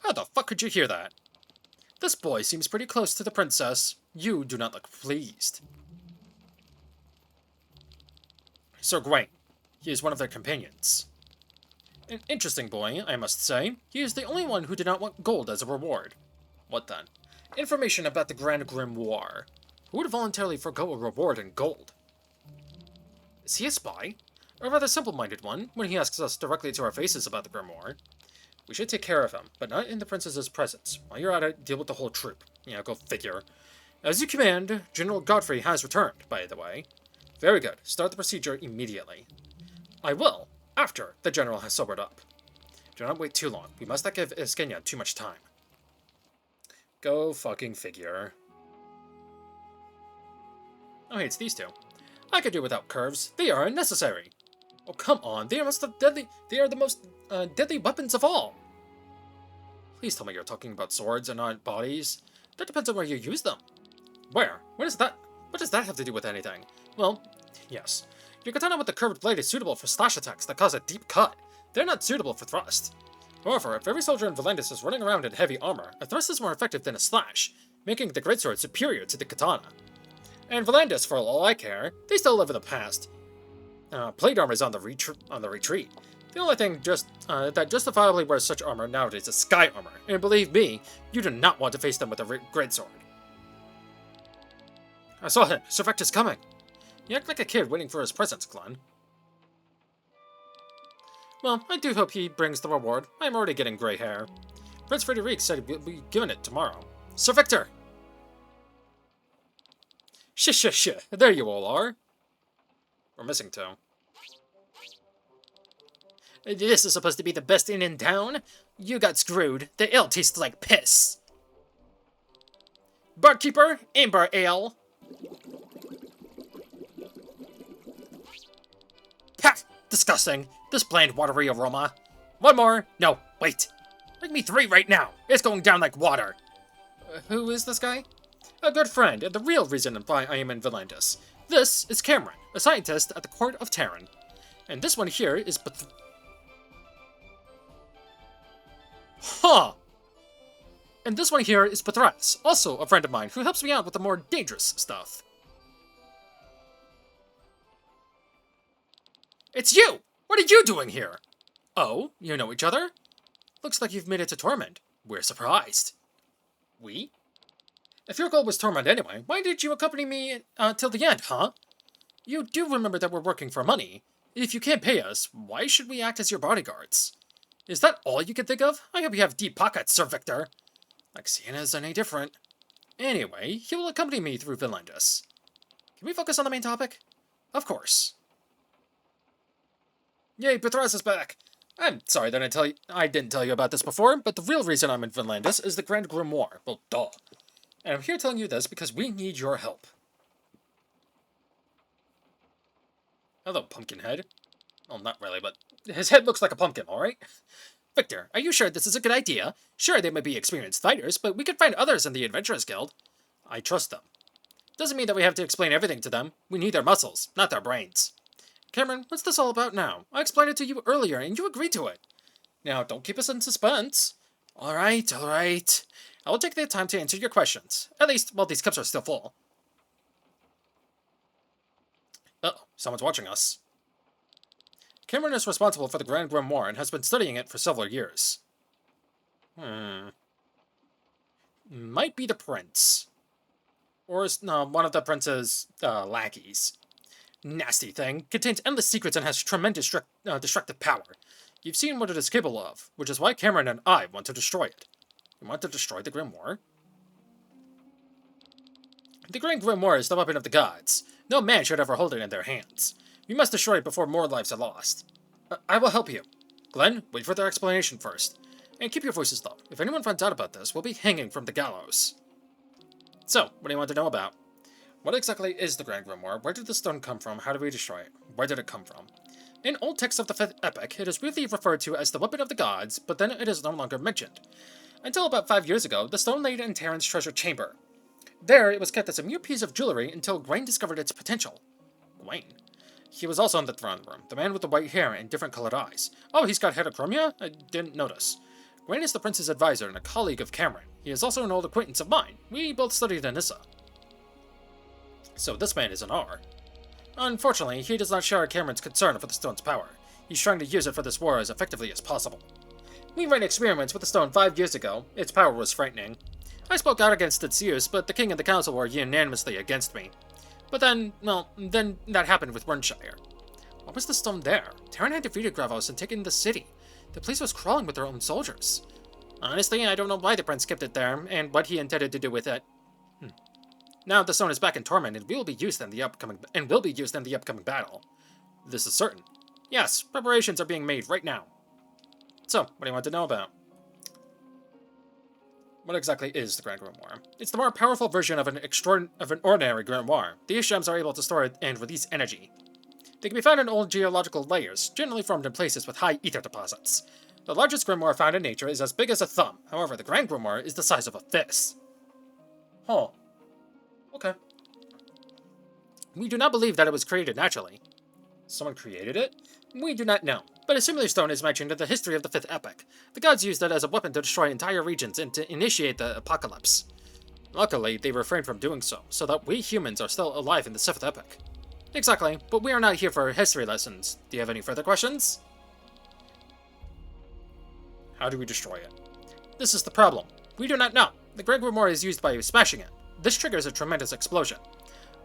How the fuck could you hear that? This boy seems pretty close to the princess. You do not look pleased. Sir Gawain. He is one of their companions. An interesting boy, I must say. He is the only one who did not want gold as a reward. What then? Information about the Grand Grimoire. Who would voluntarily forego a reward in gold? Is he a spy? A rather simple-minded one, when he asks us directly to our faces about the Grimoire. We should take care of him, but not in the princess's presence. While you're at it, deal with the whole troop. Yeah, go figure. As you command, General Godfrey has returned, by the way. Very good. Start the procedure immediately. I will, after the general has sobered up. Do not wait too long. We must not give Iskenya too much time. Go fucking figure. Oh, hey, it's these two. I could do without curves. They are unnecessary. Oh, come on. They are the most deadly weapons of all. Please tell me you're talking about swords and not bodies. That depends on where you use them. Where? What does that have to do with anything? Well, yes. Your katana with the curved blade is suitable for slash attacks that cause a deep cut. They're not suitable for thrust. However, if every soldier in Valandis is running around in heavy armor, a thrust is more effective than a slash, making the greatsword superior to the katana. And Valandis, for all I care, they still live in the past. Plate armor is on the retreat. The only thing that justifiably wears such armor nowadays is sky armor, and believe me, you do not want to face them with a greatsword. I saw him. Sir Vector's coming. You act like a kid waiting for his presents, Glenn. Well, I do hope he brings the reward. I'm already getting gray hair. Prince Frederic said we'll be given it tomorrow. Sir Victor! Shh. There you all are. We're missing two. This is supposed to be the best inn in town? You got screwed. The ale tastes like piss. Barkeeper, amber ale. Pah! Disgusting. This bland, watery aroma. One more. No, wait. Make me 3 right now. It's going down like water. Who is this guy? A good friend, and the real reason why I am in Valandis. This is Cameron, a scientist at the court of Terran. And this one here is And this one here is Patras, also a friend of mine who helps me out with the more dangerous stuff. It's you! What are you doing here? Oh, you know each other? Looks like you've made it to Torment. We're surprised. We? If your goal was Torment anyway, why did you accompany me till the end, huh? You do remember that we're working for money. If you can't pay us, why should we act as your bodyguards? Is that all you can think of? I hope you have deep pockets, Sir Victor. Like Sienna's any different. Anyway, he will accompany me through Valandis. Can we focus on the main topic? Of course. Yay, Petras is back. I'm sorry that I didn't tell you about this before, but the real reason I'm in Valandis is the Grand Grimoire. Well, duh. And I'm here telling you this because we need your help. Hello, Pumpkinhead. Well, not really, but his head looks like a pumpkin, alright? Victor, are you sure this is a good idea? Sure, they might be experienced fighters, but we could find others in the Adventurers Guild. I trust them. Doesn't mean that we have to explain everything to them. We need their muscles, not their brains. Cameron, what's this all about now? I explained it to you earlier, and you agreed to it. Now, don't keep us in suspense. Alright. I will take the time to answer your questions. At least, while these cups are still full. Uh-oh, someone's watching us. Cameron is responsible for the Grand Grimoire and has been studying it for several years. Might be the prince. Or no, one of the prince's lackeys. Nasty thing. Contains endless secrets and has tremendous destructive power. You've seen what it is capable of, which is why Cameron and I want to destroy it. You want to destroy the Grimoire? The Grand Grimoire is the weapon of the gods. No man should ever hold it in their hands. We must destroy it before more lives are lost. I will help you. Glenn, wait for their explanation first. And keep your voices low. If anyone finds out about this, we'll be hanging from the gallows. So, what do you want to know about? What exactly is the Grand Grimoire? Where did the stone come from? How did we destroy it? Where did it come from? In old texts of the 5th Epic, it is briefly referred to as the weapon of the gods, but then it is no longer mentioned. Until about 5 years ago, the stone lay in Terran's treasure chamber. There, it was kept as a mere piece of jewelry until Gawain discovered its potential. Gawain? He was also in the throne room, the man with the white hair and different colored eyes. Oh, he's got heterochromia? I didn't notice. Gawain is the prince's advisor and a colleague of Cameron. He is also an old acquaintance of mine. We both studied in Nissa. So this man is an R. Unfortunately, he does not share Cameron's concern for the stone's power. He's trying to use it for this war as effectively as possible. We ran experiments with the stone 5 years ago. Its power was frightening. I spoke out against its use, but the king and the council were unanimously against me. But then, well, then that happened with Wernshire. Why was the stone there? Terran had defeated Gravos and taken the city. The place was crawling with their own soldiers. Honestly, I don't know why the prince kept it there, and what he intended to do with it. Now the stone is back in torment, and will be used in the upcoming battle. This is certain. Yes, preparations are being made right now. So, what do you want to know about? What exactly is the Grand Grimoire? It's the more powerful version of an ordinary grimoire. These gems are able to store and release energy. They can be found in old geological layers, generally formed in places with high ether deposits. The largest grimoire found in nature is as big as a thumb. However, the Grand Grimoire is the size of a fist. Huh. Okay. We do not believe that it was created naturally. Someone created it? We do not know, but a similar stone is mentioned in the history of the 5th Epic. The gods used it as a weapon to destroy entire regions and to initiate the apocalypse. Luckily, they refrained from doing so, so that we humans are still alive in the 7th Epic. Exactly, but we are not here for history lessons. Do you have any further questions? How do we destroy it? This is the problem. We do not know. The Grand Grimoire is used by smashing it. This triggers a tremendous explosion.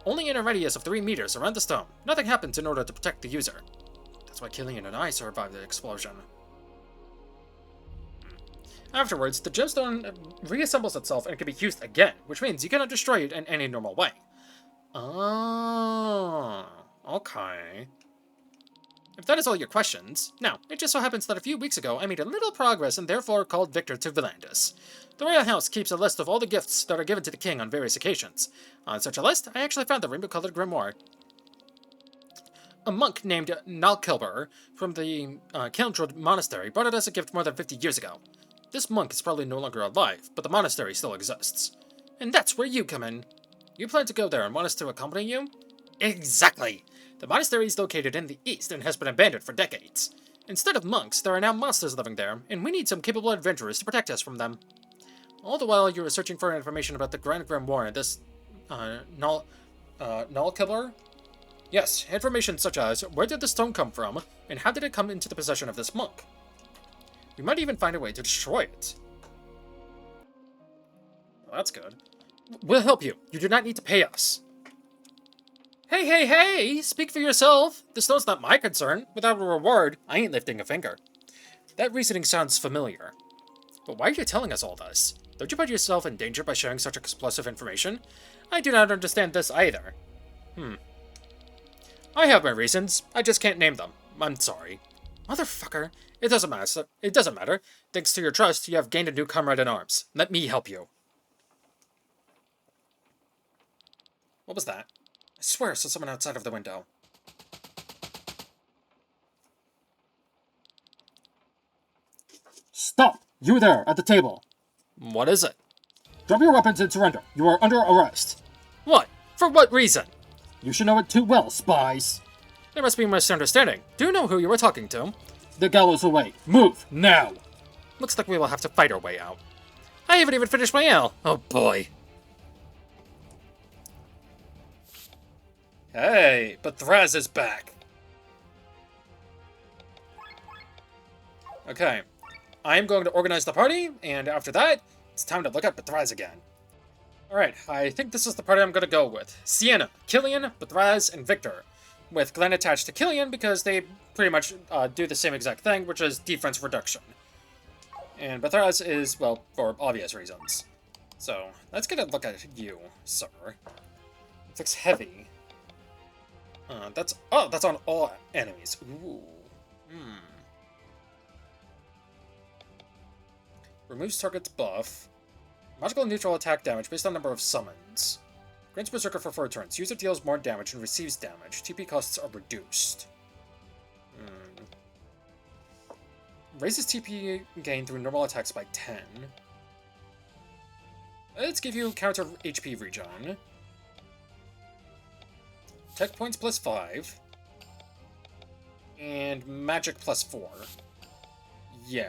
Only in a radius of 3 meters around the stone, nothing happens in order to protect the user. That's why Killian and I survived the explosion. Afterwards, the gemstone reassembles itself and can be used again, which means you cannot destroy it in any normal way. Oh, okay. If that is all your questions, now, it just so happens that a few weeks ago I made a little progress and therefore called Victor to Villandus. The royal house keeps a list of all the gifts that are given to the king on various occasions. On such a list, I actually found the rainbow-colored grimoire. A monk named Nalkilber from the Kilndred Monastery brought it as a gift more than 50 years ago. This monk is probably no longer alive, but the monastery still exists. And that's where you come in. You plan to go there and want us to accompany you? Exactly! The monastery is located in the east and has been abandoned for decades. Instead of monks, there are now monsters living there, and we need some capable adventurers to protect us from them. All the while, you were searching for information about the Grand Grimoire and this, Nalkilber? Yes, information such as, where did the stone come from, and how did it come into the possession of this monk? We might even find a way to destroy it. Well, that's good. We'll help you. You do not need to pay us. Hey, hey, hey! Speak for yourself. The stone's not my concern. Without a reward, I ain't lifting a finger. That reasoning sounds familiar. But why are you telling us all this? Don't you put yourself in danger by sharing such explosive information? I do not understand this either. I have my reasons. I just can't name them. I'm sorry. Motherfucker. It doesn't matter. It doesn't matter. Thanks to your trust, you have gained a new comrade in arms. Let me help you. What was that? I swear I saw someone outside of the window. Stop! You there, at the table. What is it? Drop your weapons and surrender. You are under arrest. What? For what reason? You should know it too well, spies. There must be a misunderstanding. Do you know who you were talking to? The gallows away. Move, now! Looks like we will have to fight our way out. I haven't even finished my ale. Oh boy. Hey, but Thraz is back. Okay. I'm going to organize the party, and after that, it's time to look at Bethraz again. Alright, I think this is the party I'm going to go with. Sienna, Killian, Bethraz, and Victor. With Glenn attached to Killian because they pretty much do the same exact thing, which is defense reduction. And Bethraz is, well, for obvious reasons. So, let's get a look at you, sir. It looks heavy. That's on all enemies. Ooh. Removes target's buff. Magical neutral attack damage based on number of summons. Grants Berserker for 4 turns. User deals more damage and receives damage. TP costs are reduced. Raises TP gain through normal attacks by 10. Let's give you counter HP regen. Tech points plus 5. And magic plus 4. Yeah.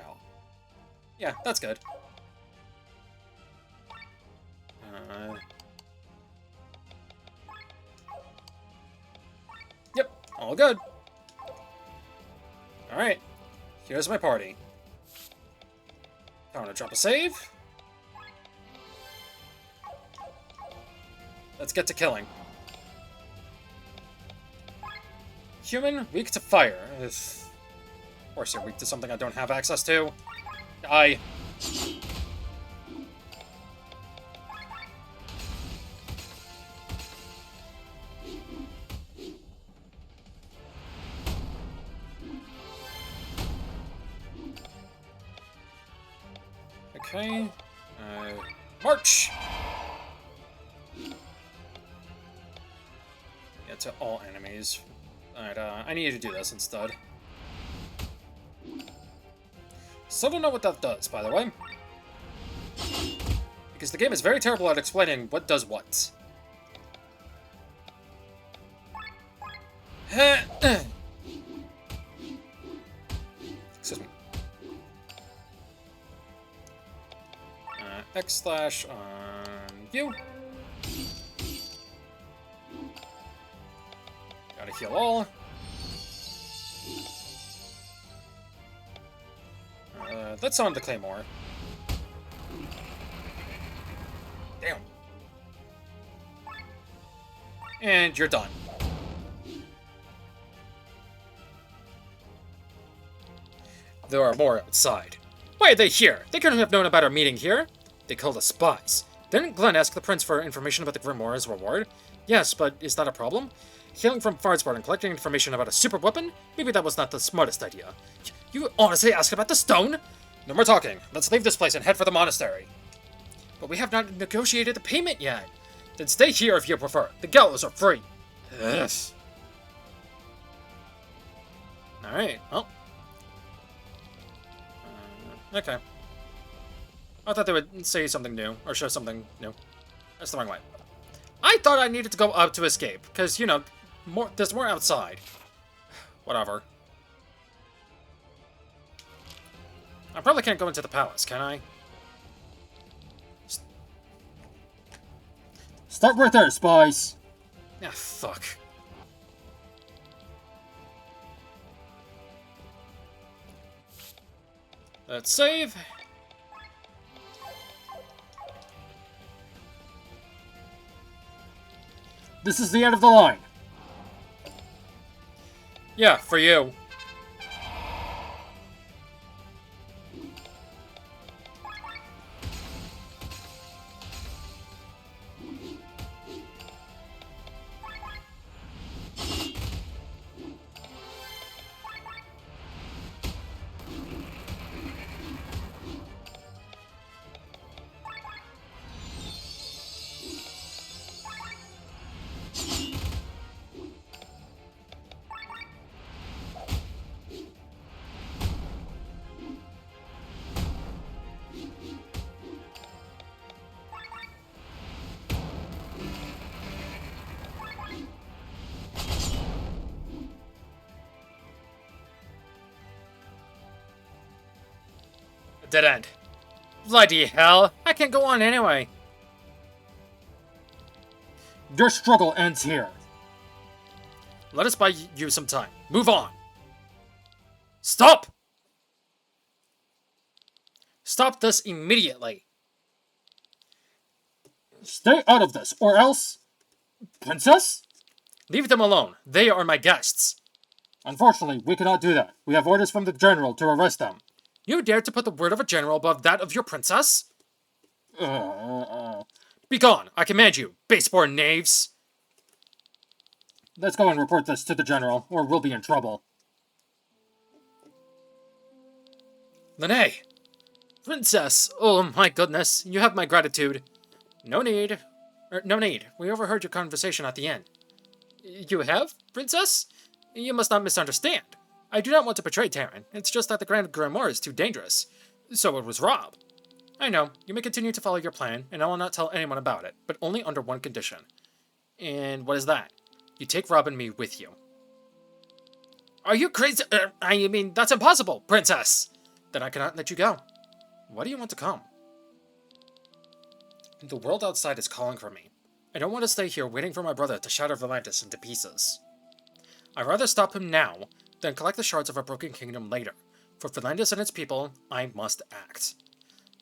Yeah, that's good. Yep, all good. Alright, here's my party. Time to drop a save. Let's get to killing. Human, weak to fire. Of course you're weak to something I don't have access to. Die. Okay. March! Get to all enemies. Alright, I need you to do this instead. Still don't know what that does, by the way. Because the game is very terrible at explaining what does what. Excuse me. X/ on you. Gotta heal all. Let's on the Claymore. Damn. And you're done. There are more outside. Why are they here? They couldn't have known about our meeting here. They called us spies. Didn't Glenn ask the prince for information about the Grimoire as reward? Yes, but is that a problem? Hailing from Fardsbard and collecting information about a super weapon? Maybe that was not the smartest idea. You honestly asked about the stone? No more talking. Let's leave this place and head for the monastery. But we have not negotiated the payment yet. Then stay here if you prefer. The gallows are free. Yes. Alright, well. Okay. I thought they would say something new, or show something new. That's the wrong way. I thought I needed to go up to escape, because, you know, there's more outside. Whatever. I probably can't go into the palace, can I? Start right there, spies. Ah, fuck. Let's save. This is the end of the line. Yeah, for you. Dead end. Bloody hell! I can't go on anyway. Your struggle ends here. Let us buy you some time. Move on. Stop! Stop this immediately. Stay out of this, or else... Princess? Leave them alone. They are my guests. Unfortunately, we cannot do that. We have orders from the general to arrest them. You dare to put the word of a general above that of your princess? Be gone, I command you, base-born knaves! Let's go and report this to the general, or we'll be in trouble. Lene! Princess! Oh my goodness, you have my gratitude. No need. No need. We overheard your conversation at the inn. You have, Princess? You must not misunderstand. I do not want to betray Terran. It's just that the Grand Grimoire is too dangerous. So it was Rob. I know. You may continue to follow your plan, and I will not tell anyone about it, but only under one condition. And what is that? You take Rob and me with you. Are you crazy? I mean, that's impossible, Princess! Then I cannot let you go. Why do you want to come? The world outside is calling for me. I don't want to stay here waiting for my brother to shatter Volantis into pieces. I'd rather stop him now than collect the shards of a broken kingdom later. For Volantis and its people, I must act.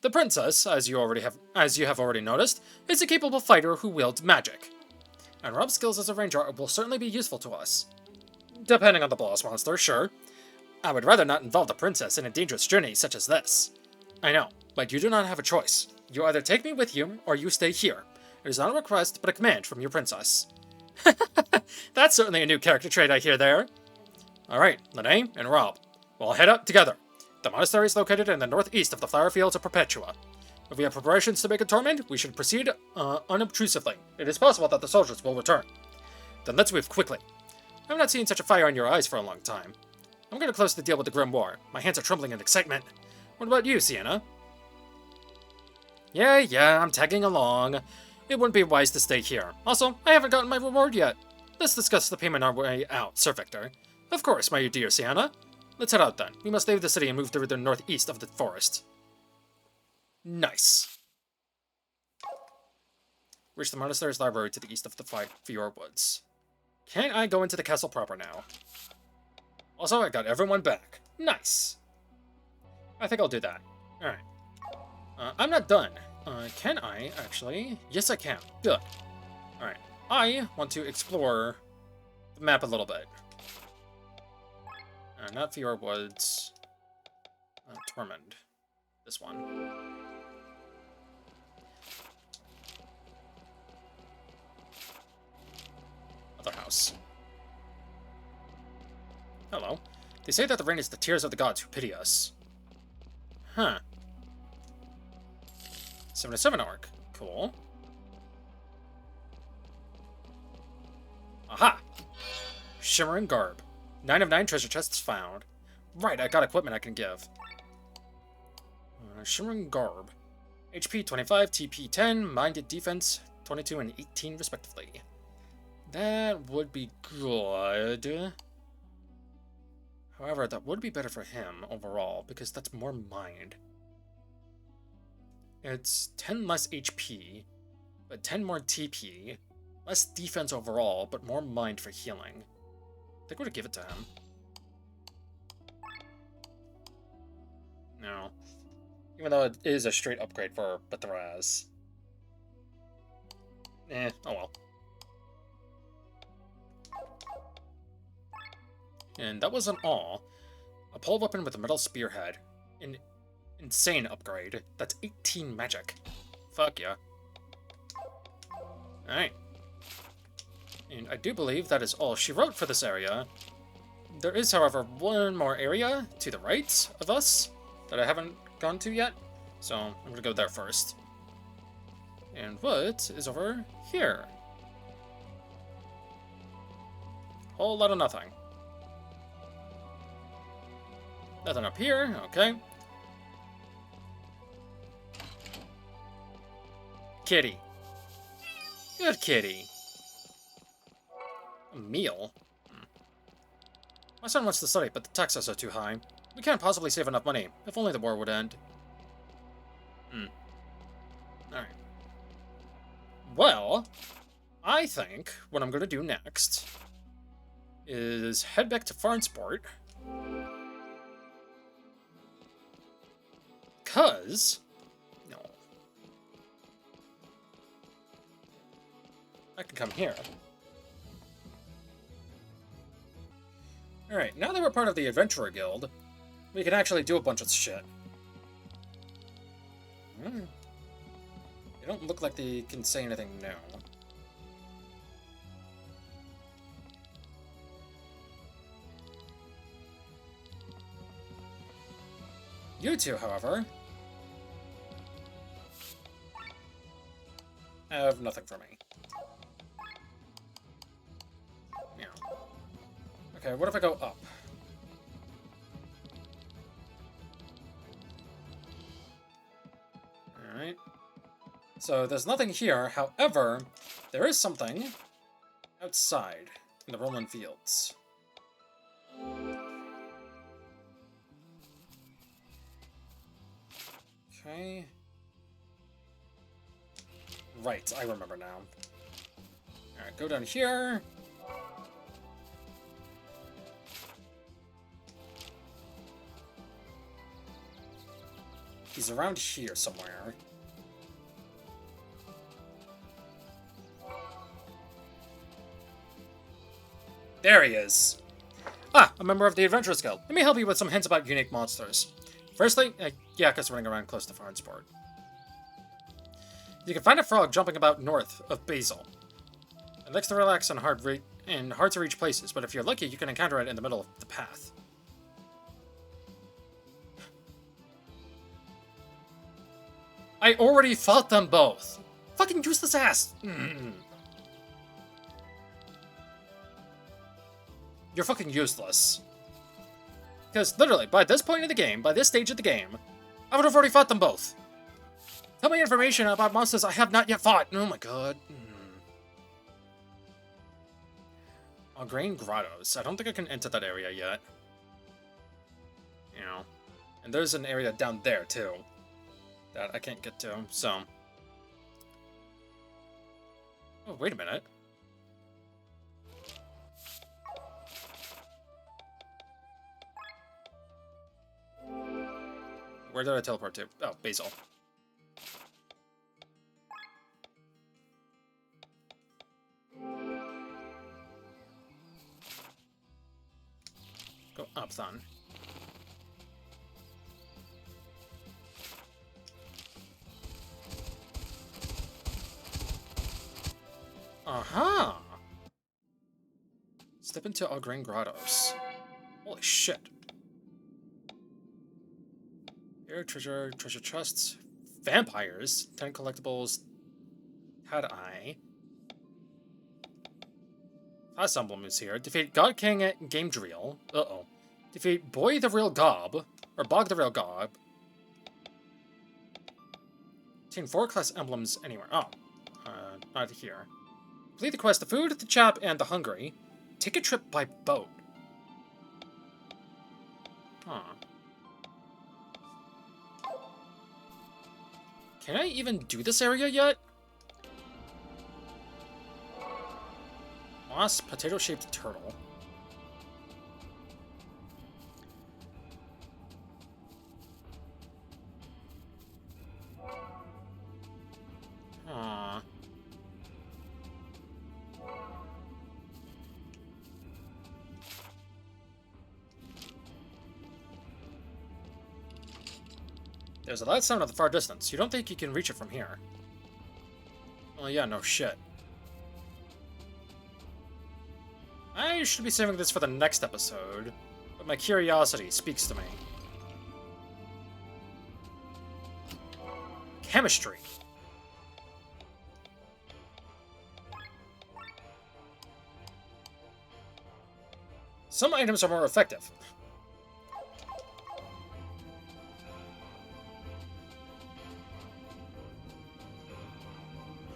The princess, as you have already noticed, is a capable fighter who wields magic. And Rob's skills as a ranger will certainly be useful to us. Depending on the boss monster, sure. I would rather not involve the princess in a dangerous journey such as this. I know, but you do not have a choice. You either take me with you, or you stay here. It is not a request, but a command from your princess. That's certainly a new character trait I hear there. Alright, Lene and Rob. We'll head up together. The monastery is located in the northeast of the flower fields of Perpetua. If we have preparations to make a torment, we should proceed unobtrusively. It is possible that the soldiers will return. Then let's move quickly. I've not seen such a fire in your eyes for a long time. I'm going to close the deal with the Grimoire. My hands are trembling in excitement. What about you, Sienna? Yeah, I'm tagging along. It wouldn't be wise to stay here. Also, I haven't gotten my reward yet. Let's discuss the payment on our way out, Sir Victor. Of course, my dear Sienna. Let's head out then. We must leave the city and move through the northeast of the forest. Nice. Reach the monastery's library to the east of the Fior Woods. Can't I go into the castle proper now? Also, I got everyone back. Nice. I think I'll do that. Alright. I'm not done. Can I, actually? Yes, I can. Good. Alright. I want to explore the map a little bit. Not Fior Woods. Tormund. This one. Other house. Hello. They say that the rain is the tears of the gods who pity us. Huh. 77 arc. Cool. Aha! Shimmering Garb. 9 of 9 treasure chests found. Right, I got equipment I can give. Shimmering Garb. HP 25, TP 10, Minded Defense 22 and 18 respectively. That would be good. However, that would be better for him overall, because that's more mind. It's 10 less HP, but 10 more TP. Less defense overall, but more mind for healing. I think we're gonna give it to him. No. Even though it is a straight upgrade for Bathraz. Oh well. And that wasn't all. A pole weapon with a metal spearhead. An insane upgrade. That's 18 magic. Fuck yeah. Alright. And I do believe that is all she wrote for this area. There is, however, one more area to the right of us that I haven't gone to yet. So I'm gonna go there first. And what is over here? Whole lot of nothing. Nothing up here, okay. Kitty. Good kitty. A meal? My son wants to study, but the taxes are too high. We can't possibly save enough money. If only the war would end. Alright. Well, I think what I'm gonna do next is head back to Farnsport. Because... No. I can come here. Alright, now that we're part of the Adventurer Guild, we can actually do a bunch of shit. They don't look like they can say anything new. You two, however, have nothing for me. Yeah. Okay, what if I go up? Alright. So there's nothing here, however, there is something outside in the rolling fields. Okay. Right, I remember now. Alright, go down here. He's around here somewhere. There he is! Ah, a member of the Adventurers Guild. Let me help you with some hints about unique monsters. Firstly, Yakka's running around close to Farnsport. You can find a frog jumping about north of Basil. It likes to relax in hard-to-reach places, but if you're lucky, you can encounter it in the middle of the path. I already fought them both! Fucking useless ass! You're fucking useless. Because, literally, by this point in the game, by this stage of the game, I would have already fought them both. Tell me information about monsters I have not yet fought. Oh my god. Algrain Grottos. I don't think I can enter that area yet. You know. And there's an area down there, too, that I can't get to, so... Oh, wait a minute. Where did I teleport to? Oh, Basil. Go up, then. Aha! Step into Algrain Grottos. Holy shit. Here, treasure chests, vampires, 10 collectibles, had I. Fast emblem is here. Defeat God King at Game Drill. Uh-oh. Defeat Boy the Real Gob, or Bog the Real Gob. Obtain 4 class emblems anywhere. Oh, not here. Complete the quest, the food, the chap, and the hungry. Take a trip by boat. Huh. Can I even do this area yet? Moss, potato-shaped turtle. Aww. There's a loud sound at the far distance. You don't think you can reach it from here? Well, yeah, no shit. I should be saving this for the next episode, but my curiosity speaks to me. Chemistry. Some items are more effective.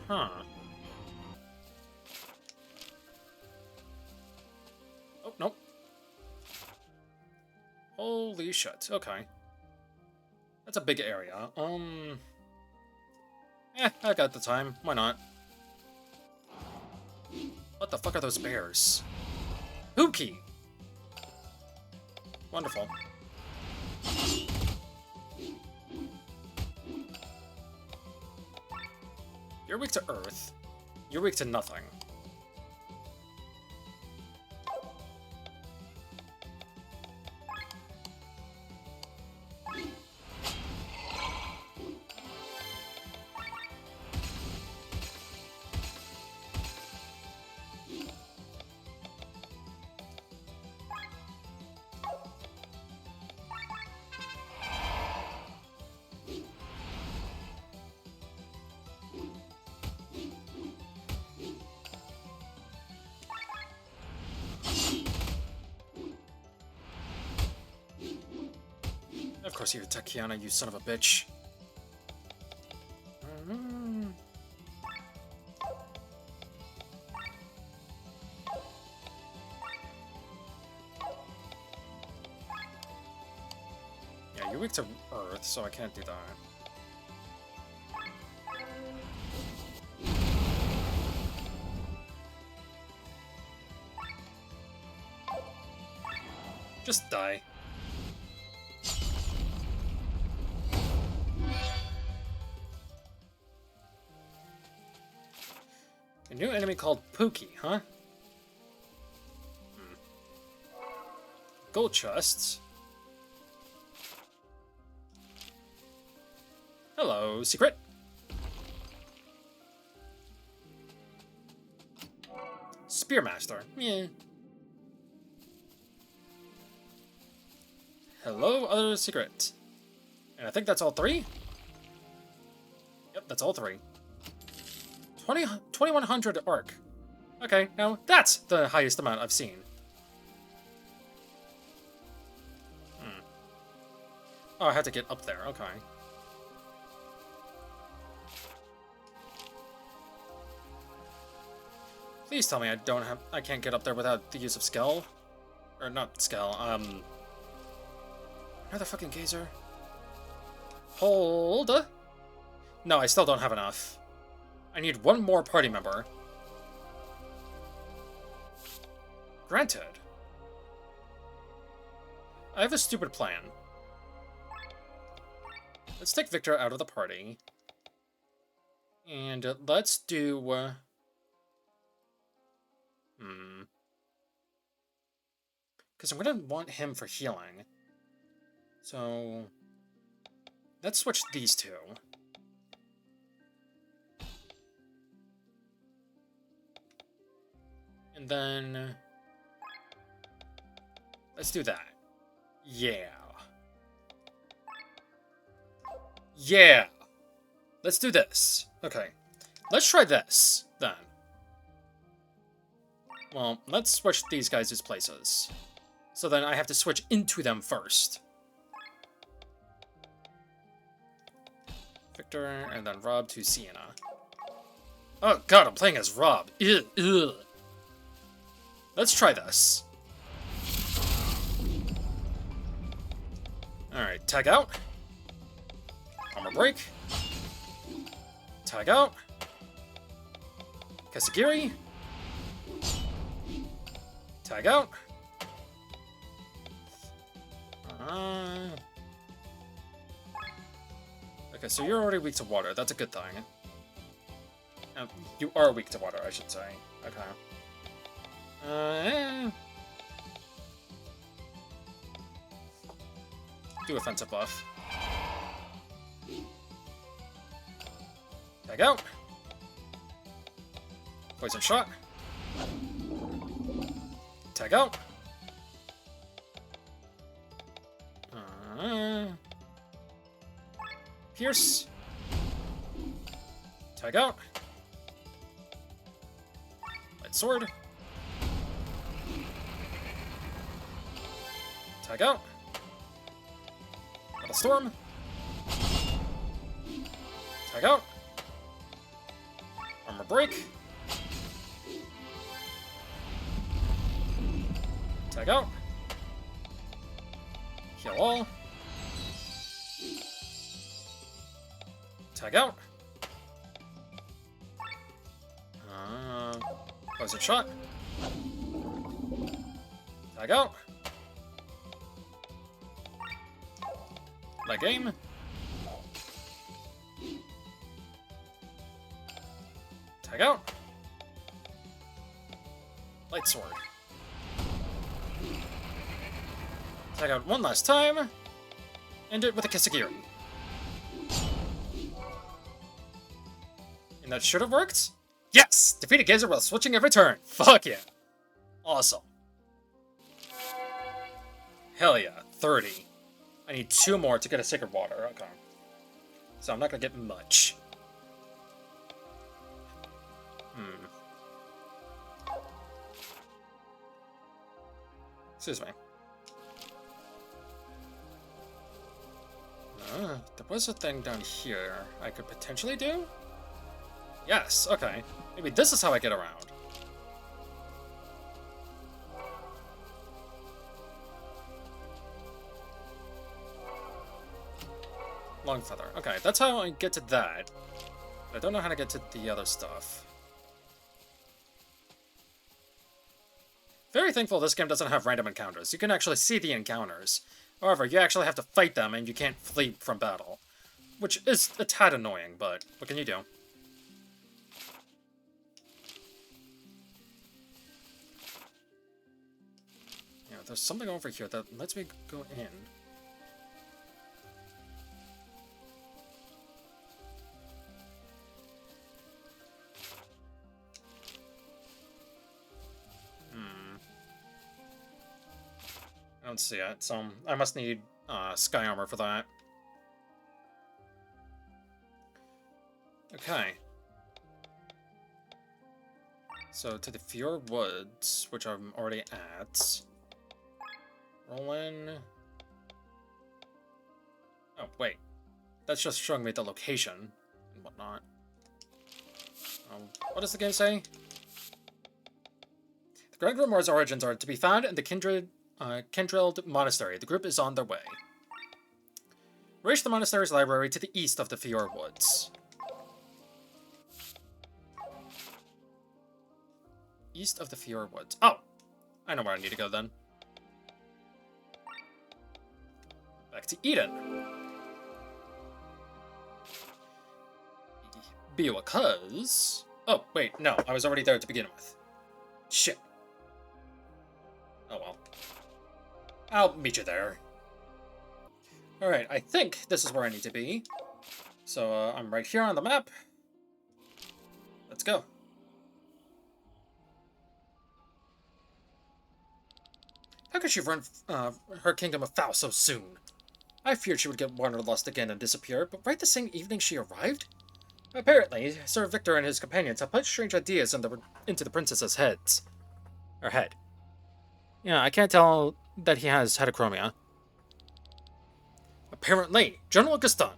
Huh. Oh, nope. Holy shit. Okay. That's a big area. I got the time. Why not? What the fuck are those bears? Pookie! Wonderful. You're weak to Earth. You're weak to nothing. Of course you attack Kiana, you son of a bitch. Yeah, you're weak to Earth, so I can't do that. Just die. A new enemy called Pookie, huh? Gold chests. Hello, secret. Spearmaster. Yeah. Hello, other secret. And I think that's all 3? Yep, that's all 3. 2100 arc. Okay, now that's the highest amount I've seen. Oh, I had to get up there, okay. Please tell me I can't get up there without the use of Skell. Or not Skell, another fucking Gazer. Hold. No, I still don't have enough. I need one more party member. Granted. I have a stupid plan. Let's take Victor out of the party. And let's do... Because I'm going to want him for healing. So... let's switch these two. And then... let's do that. Yeah. Yeah! Let's do this. Okay. Let's try this, then. Well, let's switch these guys' places. So then I have to switch into them first. Victor, and then Rob to Sienna. Oh god, I'm playing as Rob. Ew, ew. Let's try this. Alright, tag out. Armor break. Tag out. Kasagiri. Tag out. Okay, so you're already weak to water. That's a good thing. You are weak to water, I should say. Okay. Do offensive buff. Tag out. Poison shot. Tag out. Pierce. Tag out. Light sword. Tag out. Metal storm. Tag out. Armor break. Tag out. Heal all. Tag out. Poison shot. Tag out. Leg aim. we go. Light sword. Take out one last time. End it with a Kisagiri. And that should have worked? Yes! Defeat a Gazer while switching every turn. Fuck yeah. Awesome. Hell yeah. 30. I need 2 more to get a Sacred Water. Okay. So I'm not gonna get much. Excuse me. There was a thing down here I could potentially do? Yes, okay. Maybe this is how I get around. Long feather. Okay, that's how I get to that. I don't know how to get to the other stuff. Very thankful this game doesn't have random encounters. You can actually see the encounters. However, you actually have to fight them and you can't flee from battle. Which is a tad annoying, but what can you do? Yeah, there's something over here that lets me go in. I don't see it, so I must need sky armor for that. Okay. So to the Fjord Woods, which I'm already at. Roll in. Oh, wait. That's just showing me the location and whatnot. What does the game say? The Grand Grimoire's origins are to be found in the Kindreld Monastery. The group is on their way. Reach the monastery's library to the east of the Fjord Woods. East of the Fjord Woods. Oh! I know where I need to go then. Back to Eden. Because... Oh, wait, no. I was already there to begin with. Shit. Oh well. I'll meet you there. Alright, I think this is where I need to be. So, I'm right here on the map. Let's go. How could she run her kingdom afoul so soon? I feared she would get wanderlust again and disappear, but right the same evening she arrived? Apparently, Sir Victor and his companions have put strange ideas into the princess's heads. Her head. Yeah, I can't tell that he has heterochromia. Apparently, General Gaston,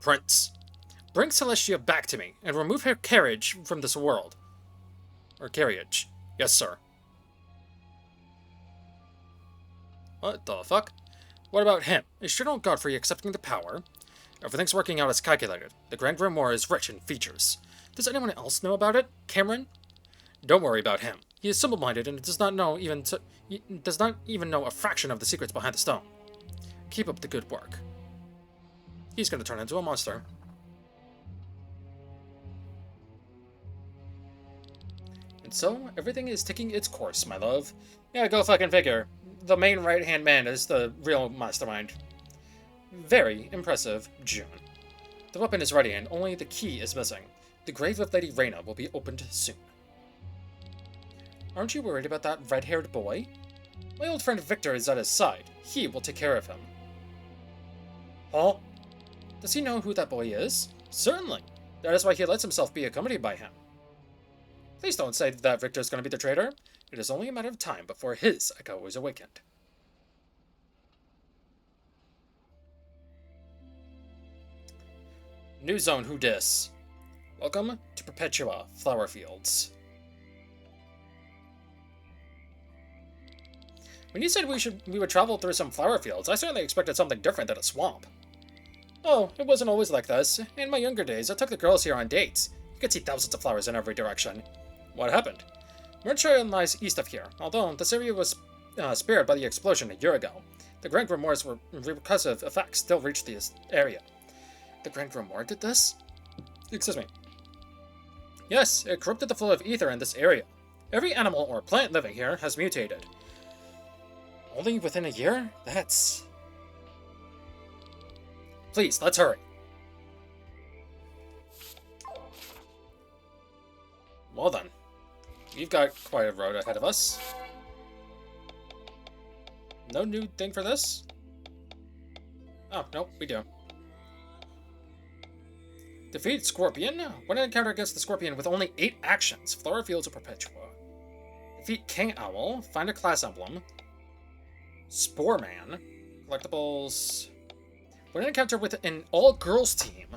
Prince, bring Celestia back to me and remove her carriage from this world. Or carriage. Yes, sir. What the fuck? What about him? Is General Godfrey accepting the power? Everything's working out as calculated. The Grand Grimoire is rich in features. Does anyone else know about it? Cameron? Don't worry about him. He is simple-minded and does not even know a fraction of the secrets behind the stone. Keep up the good work. He's gonna turn into a monster. And so, everything is taking its course, my love. Yeah, go fucking figure. The main right-hand man is the real mastermind. Very impressive, June. The weapon is ready and only the key is missing. The grave of Lady Reyna will be opened soon. Aren't you worried about that red-haired boy? My old friend Victor is at his side. He will take care of him. Huh? Does he know who that boy is? Certainly. That is why he lets himself be accompanied by him. Please don't say that Victor's going to be the traitor. It is only a matter of time before his echo is awakened. New zone, who dis? Welcome to Perpetua Flower Fields. When you said we would travel through some flower fields, I certainly expected something different than a swamp. Oh, it wasn't always like this. In my younger days, I took the girls here on dates. You could see thousands of flowers in every direction. What happened? Merchant lies east of here, although this area was spared by the explosion a year ago. The Grand Grimoire's repercussive effects still reach this area. The Grand Grimoire did this? Excuse me. Yes, it corrupted the flow of ether in this area. Every animal or plant living here has mutated. Only within a year? That's... Please, let's hurry. Well then. We've got quite a road ahead of us. No new thing for this? Oh, nope, we do. Defeat Scorpion. When an encounter against the Scorpion with only 8 actions, Flora Fields of Perpetua. Defeat King Owl. Find a class emblem. Spore Man. Collectibles. When an encounter with an all-girls team.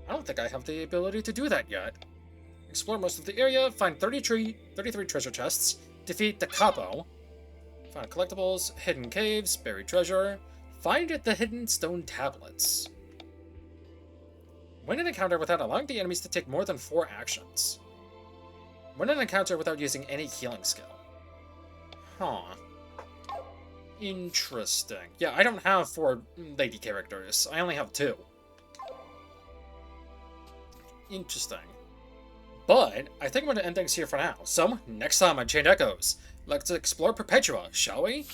I don't think I have the ability to do that yet. Explore most of the area. Find 33 treasure chests. Defeat the Capo. Find collectibles. Hidden caves. Buried treasure. Find the hidden stone tablets. Win an encounter without allowing the enemies to take more than 4 actions. Win an encounter without using any healing skill. Huh. Interesting. Yeah, I don't have 4 lady characters. I only have 2. Interesting. But I think I'm going to end things here for now. So, next time on Chained Echoes, let's explore Perpetua, shall we?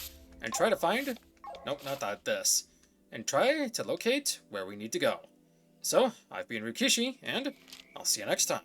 And try to find... Nope, not that, this. And try to locate where we need to go. So, I've been Rikishi, and I'll see you next time.